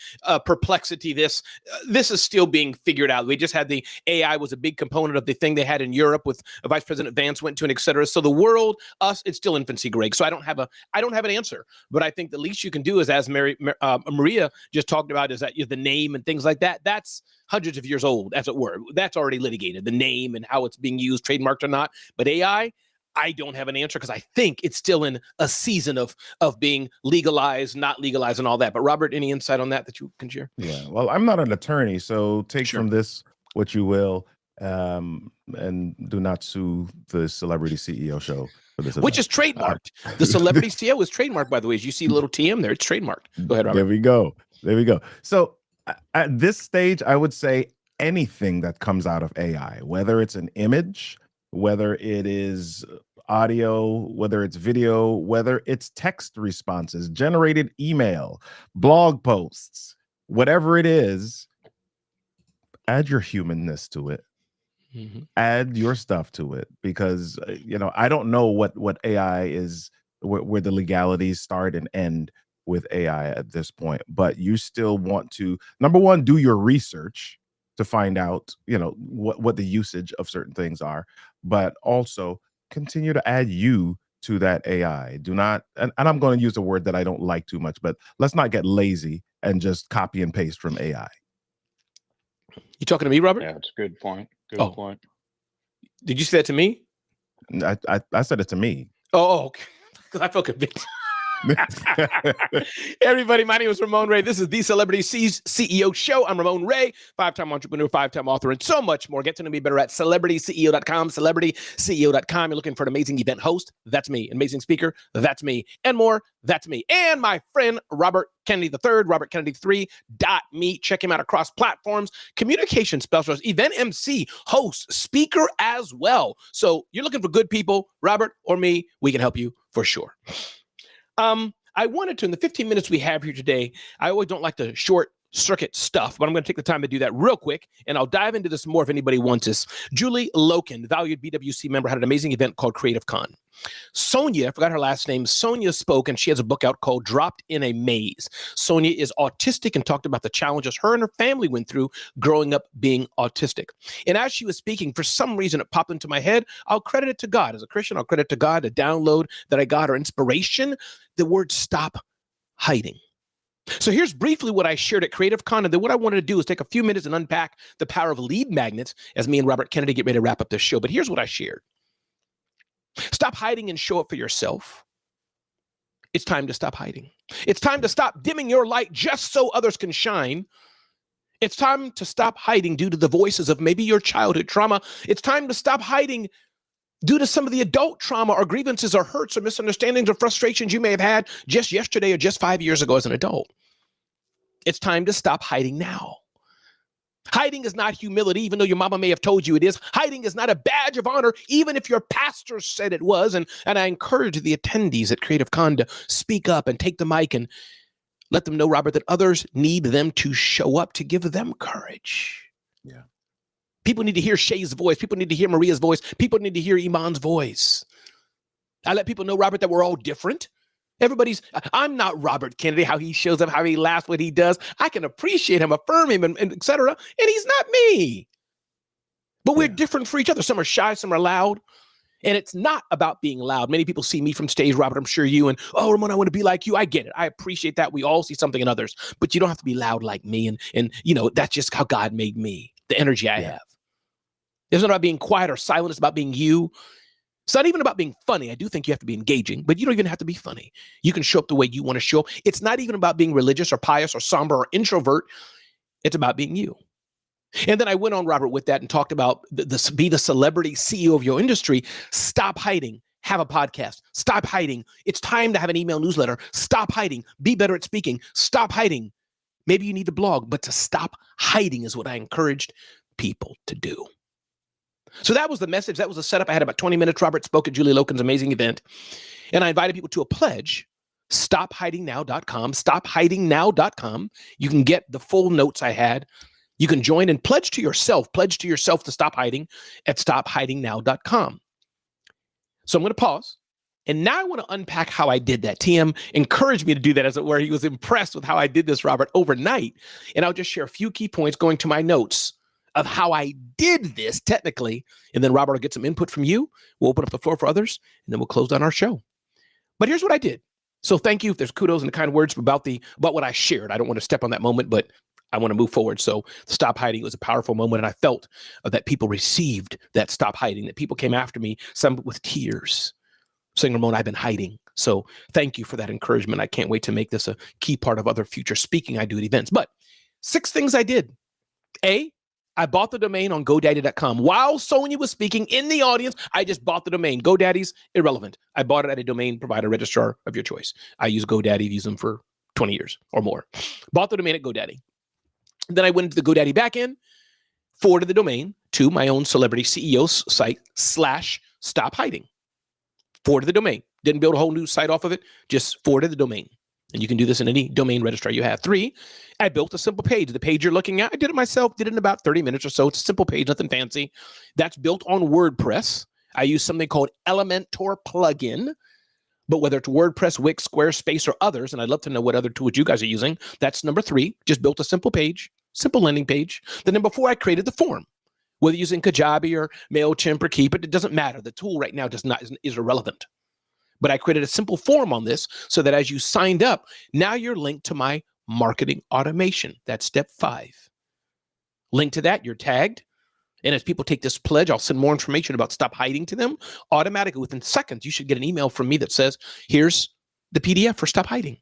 Perplexity. This is still being figured out. We just had the AI was a big component of the thing they had in Europe with Vice President Vance went to, and et cetera. So the world, it's still infancy, Greg. So I don't have an answer. But I think the least you can do is, as Maria just talked about, is that the name and things like that. That's hundreds of years old, as it were. That's already litigated, the name and how it's being used, trademarked or not. But AI, I don't have an answer because I think it's still in a season of being legalized, not legalized, and all that. But Robert, any insight on that you can share? Yeah, well, I'm not an attorney, so take from this what you will, and do not sue the Celebrity CEO show for this event. Which is trademarked. The Celebrity CEO is trademarked, by the way. As you see the little TM there, it's trademarked. Go ahead, Robert. There we go. So at this stage, I would say anything that comes out of AI, whether it's an image, whether it is audio, whether it's video, whether it's text responses, generated email, blog posts, whatever it is, add your humanness to it. Mm-hmm. Add your stuff to it, because I don't know what AI is, where the legalities start and end with AI at this point, but you still want to, number one, do your research to find out, what the usage of certain things are, but also continue to add you to that AI. Do not, and I'm going to use a word that I don't like too much, but let's not get lazy and just copy and paste from AI. You talking to me, Robert? Yeah, it's a good point. Good point. Did you say that to me? I said it to me. Oh, okay. Because I felt convicted. Everybody, my name is Ramon Ray. This is the Celebrity CEO Show. I'm Ramon Ray, 5-time entrepreneur, 5-time author, and so much more. Get to know me better at celebrityceo.com, celebrityceo.com. You're looking for an amazing event host? That's me. Amazing speaker? That's me. And more? That's me. And my friend, Robert Kennedy III, robertkennedy3.me. Check him out across platforms. Communication specialist, event MC, host, speaker as well. So you're looking for good people, Robert or me, we can help you for sure. I wanted to, in the 15 minutes we have here today, I always don't like to short circuit stuff, but I'm going to take the time to do that real quick, and I'll dive into this more if anybody wants this. Julie Loken, valued BWC member, had an amazing event called Creative Con. Sonia, I forgot her last name, Sonia spoke, and she has a book out called Dropped in a Maze. Sonia is autistic and talked about the challenges her and her family went through growing up being autistic. And as she was speaking, for some reason, it popped into my head. I'll credit it to God. As a Christian, I'll credit it to God, a download that I got, or inspiration, the word stop hiding. So here's briefly what I shared at Creative Con, and then what I wanted to do is take a few minutes and unpack the power of lead magnets as me and Robert Kennedy get ready to wrap up this show. But here's what I shared. Stop hiding and show up for yourself. It's time to stop hiding. It's time to stop dimming your light just so others can shine. It's time to stop hiding due to the voices of maybe your childhood trauma. It's time to stop hiding due to some of the adult trauma or grievances or hurts or misunderstandings or frustrations you may have had just yesterday or just 5 years ago as an adult. It's time to stop hiding now. Hiding is not humility, even though your mama may have told you it is. Hiding is not a badge of honor, even if your pastor said it was. And I encourage the attendees at Creative Con to speak up and take the mic and let them know, Robert, that others need them to show up to give them courage. Yeah. People need to hear Shay's voice. People need to hear Maria's voice. People need to hear Iman's voice. I let people know, Robert, that we're all different. I'm not Robert Kennedy, how he shows up, how he laughs, what he does. I can appreciate him, affirm him, and et cetera. And he's not me. But we're different for each other. Some are shy, some are loud. And it's not about being loud. Many people see me from stage, Robert, I'm sure you, and, oh, Ramon, I want to be like you. I get it. I appreciate that. We all see something in others. But you don't have to be loud like me. And that's just how God made me, the energy I have. It's not about being quiet or silent. It's about being you. It's not even about being funny. I do think you have to be engaging, but you don't even have to be funny. You can show up the way you want to show up. It's not even about being religious or pious or somber or introvert. It's about being you. And then I went on, Robert, with that and talked about be the celebrity CEO of your industry. Stop hiding. Have a podcast. Stop hiding. It's time to have an email newsletter. Stop hiding. Be better at speaking. Stop hiding. Maybe you need to blog, but to stop hiding is what I encouraged people to do. So that was the message. That was the setup. I had about 20 minutes. Robert spoke at Julie Loken's amazing event. And I invited people to a pledge, stophidingnow.com, stophidingnow.com. You can get the full notes I had. You can join and pledge to yourself to stop hiding at stophidingnow.com. So I'm going to pause. And now I want to unpack how I did that. TM encouraged me to do that, as it were. He was impressed with how I did this, Robert, overnight. And I'll just share a few key points going to my notes of how I did this technically. And then Robert will get some input from you. We'll open up the floor for others, and then we'll close down our show. But here's what I did. So thank you if there's kudos and the kind words about what I shared. I don't want to step on that moment, but I want to move forward. So stop hiding was a powerful moment. And I felt that people received that stop hiding, that people came after me, some with tears, saying, Ramon, I've been hiding. So thank you for that encouragement. I can't wait to make this a key part of other future speaking I do at events. But 6 things I did. A, I bought the domain on GoDaddy.com. While Sonia was speaking in the audience, I just bought the domain. GoDaddy's irrelevant. I bought it at a domain provider registrar of your choice. I use GoDaddy, used them for 20 years or more. Bought the domain at GoDaddy. Then I went into the GoDaddy backend, forwarded the domain to my own celebrity CEO site / stop hiding. Forwarded the domain. Didn't build a whole new site off of it, just forwarded the domain. And you can do this in any domain registrar you have. 3, I built a simple page. The page you're looking at, I did it myself, did it in about 30 minutes or so. It's a simple page, nothing fancy. That's built on WordPress. I use something called Elementor plugin. But whether it's WordPress, Wix, Squarespace, or others, and I'd love to know what other tools you guys are using, that's number 3. Just built a simple page, simple landing page. Then number 4, I created the form. Whether using Kajabi or MailChimp or Keep it doesn't matter. The tool right now is irrelevant. But I created a simple form on this so that as you signed up, now you're linked to my marketing automation. That's step 5. Link to that, you're tagged. And as people take this pledge, I'll send more information about stop hiding to them. Automatically, within seconds, you should get an email from me that says, here's the PDF for Stop Hiding.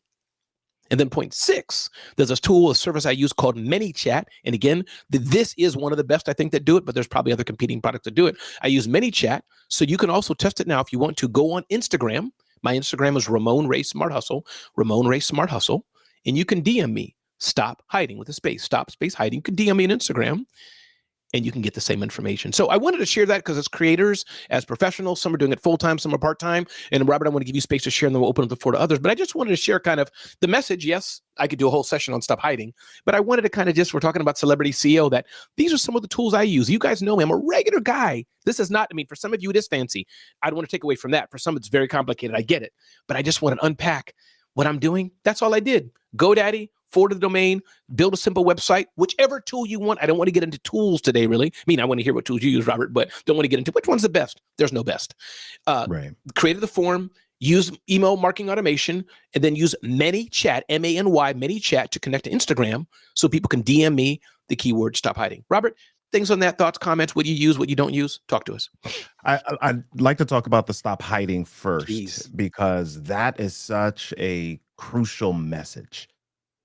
And then point 6, there's a tool, a service I use called ManyChat. And again, this is one of the best, I think, that do it, but there's probably other competing products that do it. I use ManyChat, so you can also test it now if you want to. Go on Instagram. My Instagram is Ramon Ray Smart Hustle, Ramon Ray Smart Hustle, and you can DM me, Stop Hiding with a space, Stop Space Hiding. You can DM me on Instagram, and you can get the same information. So I wanted to share that because as creators, as professionals, some are doing it full-time, some are part-time. And Robert, I want to give you space to share, and then we'll open up the floor to others. But I just wanted to share kind of the message. Yes, I could do a whole session on Stop Hiding, but I wanted to kind of we're talking about Celebrity CEO, that these are some of the tools I use. You guys know me. I'm a regular guy. This is not, for some of you, it is fancy. I don't want to take away from that. For some, it's very complicated. I get it. But I just want to unpack what I'm doing. That's all I did. GoDaddy, forward the domain, build a simple website, whichever tool you want. I don't want to get into tools today, really. I want to hear what tools you use, Robert, but don't want to get into which one's the best. There's no best. Right. Created the form, use email marketing automation, and then use ManyChat, M-A-N-Y, ManyChat to connect to Instagram so people can DM me the keyword Stop Hiding. Robert, things on that, thoughts, comments, what you use, what you don't use? Talk to us. I'd like to talk about the Stop Hiding first, Please. because that is such a crucial message.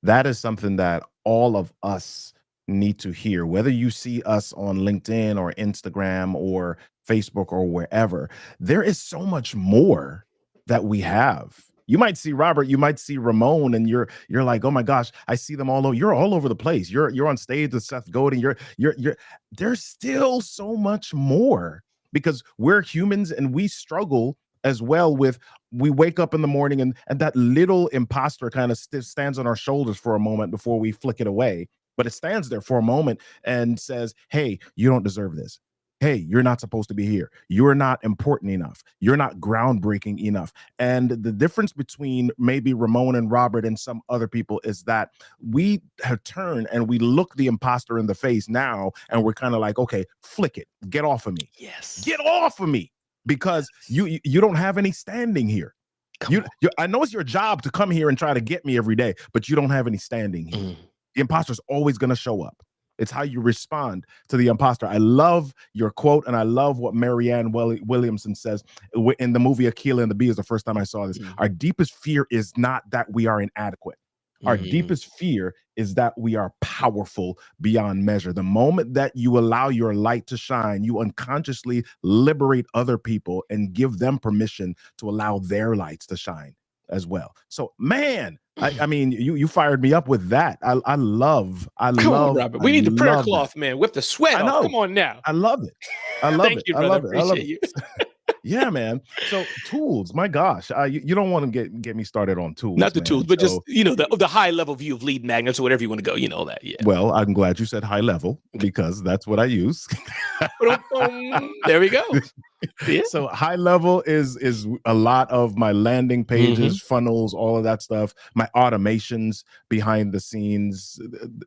That is something that all of us need to hear, whether you see us on LinkedIn or Instagram or Facebook or wherever. There is so much more that we have. You might see Robert, you might see Ramon, and you're like, oh my gosh, I see them all over. You're all over the place. You're on stage with Seth Godin. You're there's still so much more, because we're humans and we struggle as well with, we wake up in the morning and that little imposter kind of stands on our shoulders for a moment before we flick it away. But it stands there for a moment and says, hey, you don't deserve this. Hey, you're not supposed to be here. You're not important enough. You're not groundbreaking enough. And the difference between maybe Ramon and Robert and some other people is that we have turned and we look the imposter in the face now, and we're kind of like, okay, flick it. Get off of me. Yes. Get off of me. Because you don't have any standing here. I know it's your job to come here and try to get me every day, but you don't have any standing here. The imposter's always going to show up. It's how you respond to the imposter. I love your quote, and I love what Marianne Williamson says in the movie Akilah and the Bee. Is the first time I saw this. Our deepest fear is not that we are inadequate. Our deepest fear is that we are powerful beyond measure. The moment that you allow your light to shine, you unconsciously liberate other people and give them permission to allow their lights to shine as well. So, man, you fired me up with that. I love, Robert. We need the prayer cloth, man. Whip the sweat I know. off. Come on now. I love it. I love Thank it. you, I brother. love it. I love Appreciate it. Yeah, man. So tools, my gosh, you don't want to get me started on tools. Not the man. tools, but just, the high level view of lead magnets or whatever you want to go, that. Yeah. Well, I'm glad you said high level, because that's what I use. There we go. Yeah. So high level is a lot of my landing pages, funnels, all of that stuff. My automations behind the scenes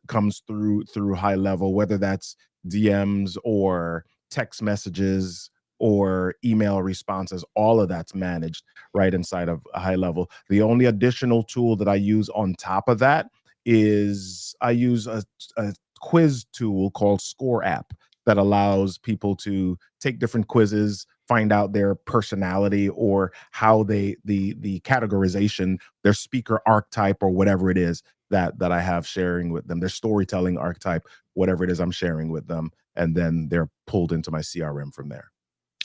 comes through high level, whether that's DMs or text messages or email responses. All of that's managed right inside of a high level. The only additional tool that I use on top of that is I use a quiz tool called Score App that allows people to take different quizzes, find out their personality or how the categorization, their speaker archetype or whatever it is that I have sharing with them, their storytelling archetype, whatever it is I'm sharing with them, and then they're pulled into my CRM from there.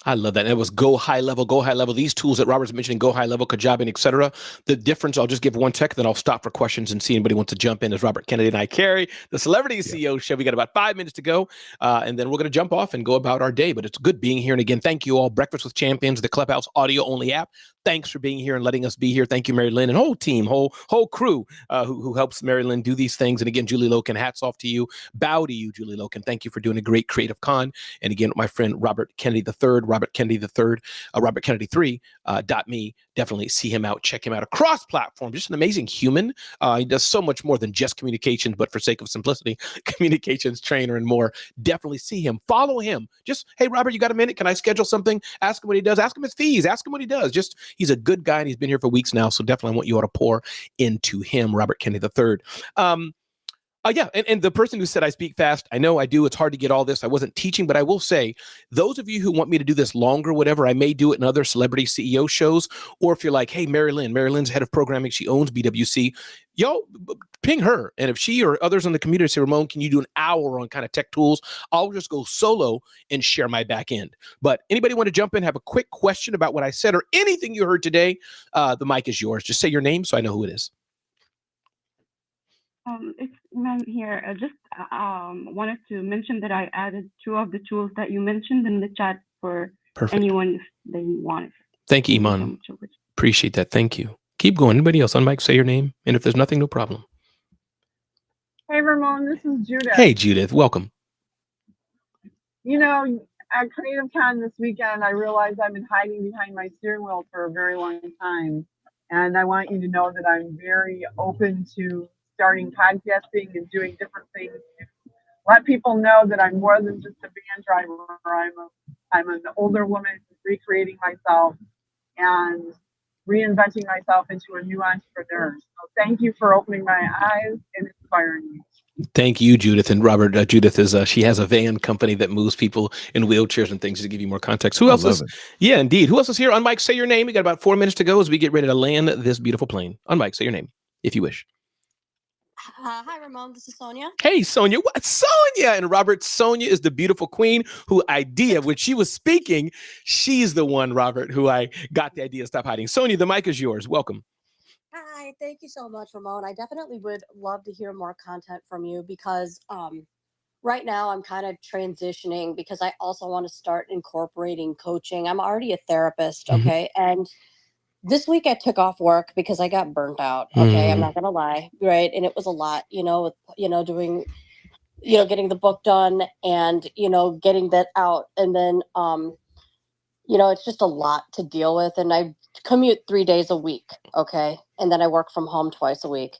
I love that. And it was Go High Level. These tools that Robert's mentioning, Go High Level, Kajabi, et cetera. The difference, I'll just give one tech, then I'll stop for questions and see anybody wants to jump in. As Robert Kennedy and I carry the Celebrity CEO show. We got about 5 minutes to go, and then we're going to jump off and go about our day. But it's good being here. And again, thank you all. Breakfast with Champions, the Clubhouse audio-only app. Thanks for being here and letting us be here. Thank you, Mary Lynn, and whole team, whole crew who helps Mary Lynn do these things. And again, Julie Loken, hats off to you. Bow to you, Julie Loken. Thank you for doing a great Creative Con. And again, my friend Robert Kennedy III, Robert Kennedy III, Robert Kennedy 3.me. Definitely see him out, check him out across platforms. Just an amazing human. He does so much more than just communications, but for sake of simplicity, communications trainer and more. Definitely see him, follow him. Just, hey, Robert, you got a minute? Can I schedule something? Ask him what he does. Ask him his fees. Ask him what he does. Just, he's a good guy and he's been here for weeks now. So definitely I want you all to pour into him, Robert Kennedy III. Yeah, and the person who said I speak fast, I know I do. It's hard to get all this. I wasn't teaching, but I will say, those of you who want me to do this longer, whatever, I may do it in other celebrity CEO shows. Or if you're like, hey, Mary Lynn's head of programming, she owns BWC, y'all ping her. And if she or others in the community say, Ramon, can you do an hour on kind of tech tools? I'll just go solo and share my back end. But anybody want to jump in, have a quick question about what I said or anything you heard today? The mic is yours. Just say your name so I know who it is. It's Iman here. I just wanted to mention that I added 2 of the tools that you mentioned in the chat for anyone if they want it. Thank you, Iman. Appreciate that. Thank you. Keep going. Anybody else on mic, say your name. And if there's nothing, no problem. Hey, Ramon, this is Judith. Hey, Judith. Welcome. You know, at Creative Con this weekend, I realized I've been hiding behind my steering wheel for a very long time. And I want you to know that I'm very open to starting podcasting and doing different things. Let people know that I'm more than just a van driver. I'm an older woman recreating myself and reinventing myself into a new entrepreneur. So thank you for opening my eyes and inspiring me. Thank you, Judith. And Robert, Judith is she has a van company that moves people in wheelchairs and things to give you more context. Who else is? Yeah, indeed. Who else is here? On mic, say your name. We got about 4 minutes to go as we get ready to land this beautiful plane. On mic, say your name if you wish. Hi, Ramon. This is Sonia. Hey, Sonia. What? Sonia. And Robert, Sonia is the beautiful queen who when she was speaking, she's the one, Robert, who I got the idea to stop hiding. Sonia, the mic is yours. Welcome. Hi, thank you so much, Ramon. I definitely would love to hear more content from you because right now I'm kind of transitioning because I also want to start incorporating coaching. I'm already a therapist, okay? And this week I took off work because I got burnt out, okay? I'm not going to lie, right? And it was a lot, doing, getting the book done and, getting that out. And then, it's just a lot to deal with. And I commute 3 days a week, okay? And then I work from home twice a week.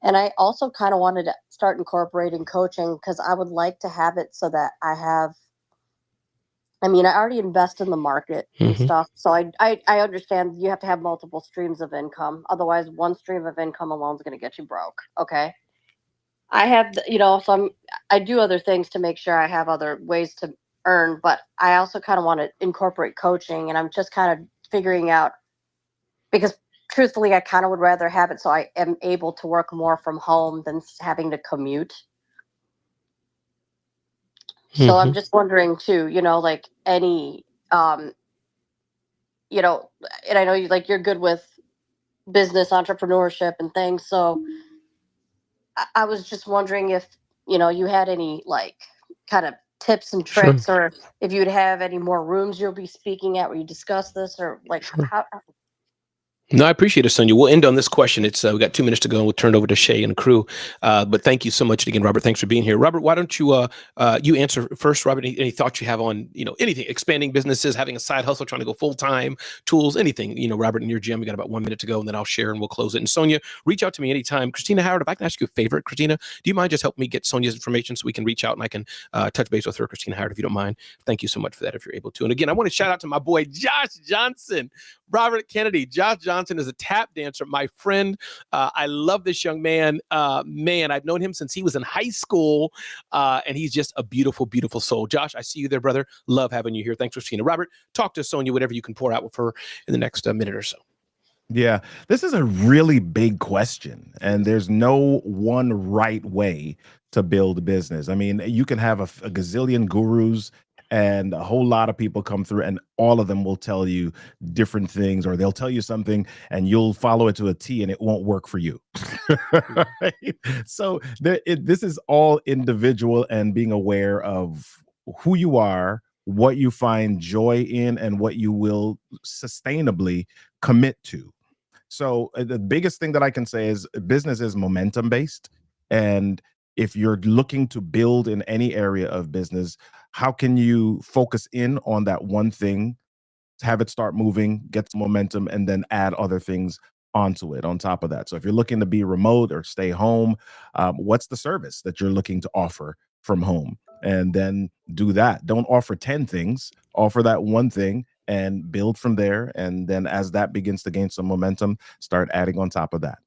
And I also kind of wanted to start incorporating coaching because I would like to have it so that I already invest in the market and stuff. So I understand you have to have multiple streams of income. Otherwise, one stream of income alone is going to get you broke, okay? I have, I do other things to make sure I have other ways to earn, but I also kind of want to incorporate coaching, and I'm just kind of figuring out, because truthfully, I kind of would rather have it so I am able to work more from home than having to commute. So I'm just wondering too, like any, and I know you're good with business entrepreneurship and things. So I was just wondering if, you had any kind of tips and tricks, or if you'd have any more rooms you'll be speaking at where you discuss this, or how. No, I appreciate it, Sonia. We'll end on this question. It's we got 2 minutes to go, and we'll turn it over to Shay and crew. But thank you so much again, Robert. Thanks for being here. Robert, why don't you you answer first, Robert? Any thoughts you have on anything, expanding businesses, having a side hustle, trying to go full time, tools, anything? Robert, in your gym, we got about 1 minute to go, and then I'll share and we'll close it. And Sonia, reach out to me anytime. Christina Howard, if I can ask you a favor, Christina, do you mind just helping me get Sonia's information so we can reach out and I can touch base with her, Christina Howard, if you don't mind? Thank you so much for that, if you're able to. And again, I want to shout out to my boy Josh Johnson. Robert Kennedy. Josh Johnson is a tap dancer, my friend. I love this young man. Man, I've known him since he was in high school, and he's just a beautiful, beautiful soul. Josh, I see you there, brother. Love having you here. Thanks, Christina. Robert, talk to Sonia, whatever you can pour out with her in the next minute or so. Yeah, this is a really big question, and there's no one right way to build a business. I mean, you can have a gazillion gurus and a whole lot of people come through, and all of them will tell you different things, or they'll tell you something and you'll follow it to a T and it won't work for you. Right? So this is all individual, and being aware of who you are, what you find joy in, and what you will sustainably commit to. So the biggest thing that I can say is business is momentum based. And if you're looking to build in any area of business, how can you focus in on that one thing, have it start moving, get some momentum, and then add other things onto it on top of that? So if you're looking to be remote or stay home, what's the service that you're looking to offer from home? And then do that. Don't offer 10 things, offer that one thing and build from there. And then as that begins to gain some momentum, start adding on top of that.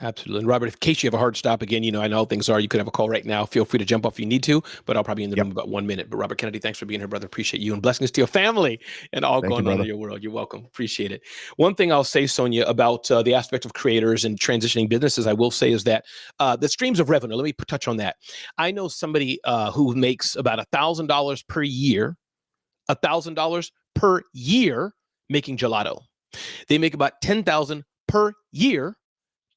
Absolutely. And Robert, in case you have a hard stop again, I know how things are. You could have a call right now. Feel free to jump off if you need to, but I'll probably be in the room about 1 minute. But Robert Kennedy, thanks for being here, brother. Appreciate you, and blessings to your family and all going on in your world. You're welcome. Appreciate it. One thing I'll say, Sonia, about the aspect of creators and transitioning businesses, I will say is that the streams of revenue, let me touch on that. I know somebody who makes about $1,000 per year, $1,000 per year making gelato. They make about $10,000 per year,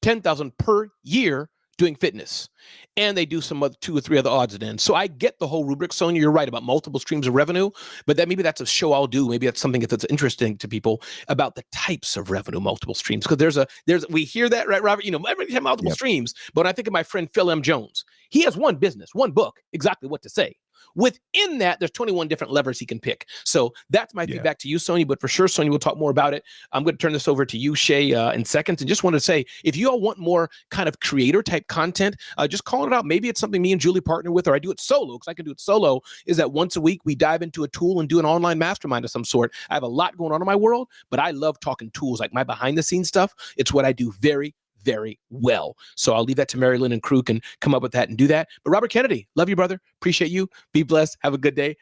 $10,000 per year doing fitness. And they do some other 2 or 3 other odds and ends. So I get the whole rubric, Sonia. You're right about multiple streams of revenue, but maybe that's a show I'll do. Maybe that's something that's interesting to people about the types of revenue, multiple streams. Because we hear that, right, Robert? Everybody has multiple streams. But when I think of my friend Phil M. Jones, he has one business, one book, exactly what to say. Within that, there's 21 different levers he can pick. So that's my feedback to you, Sonia. But for sure, Sonia, we'll talk more about it. I'm going to turn this over to you, Shay, in seconds. And just want to say, if you all want more kind of creator type content, just call it out. Maybe it's something me and Julie partner with, or I do it solo, because I can do it solo, is that once a week we dive into a tool and do an online mastermind of some sort. I have a lot going on in my world, but I love talking tools, like my behind the scenes stuff. It's what I do very, very well. So I'll leave that to Mary Lynn and crew can come up with that and do that. But Robert Kennedy, love you, brother. Appreciate you. Be blessed. Have a good day.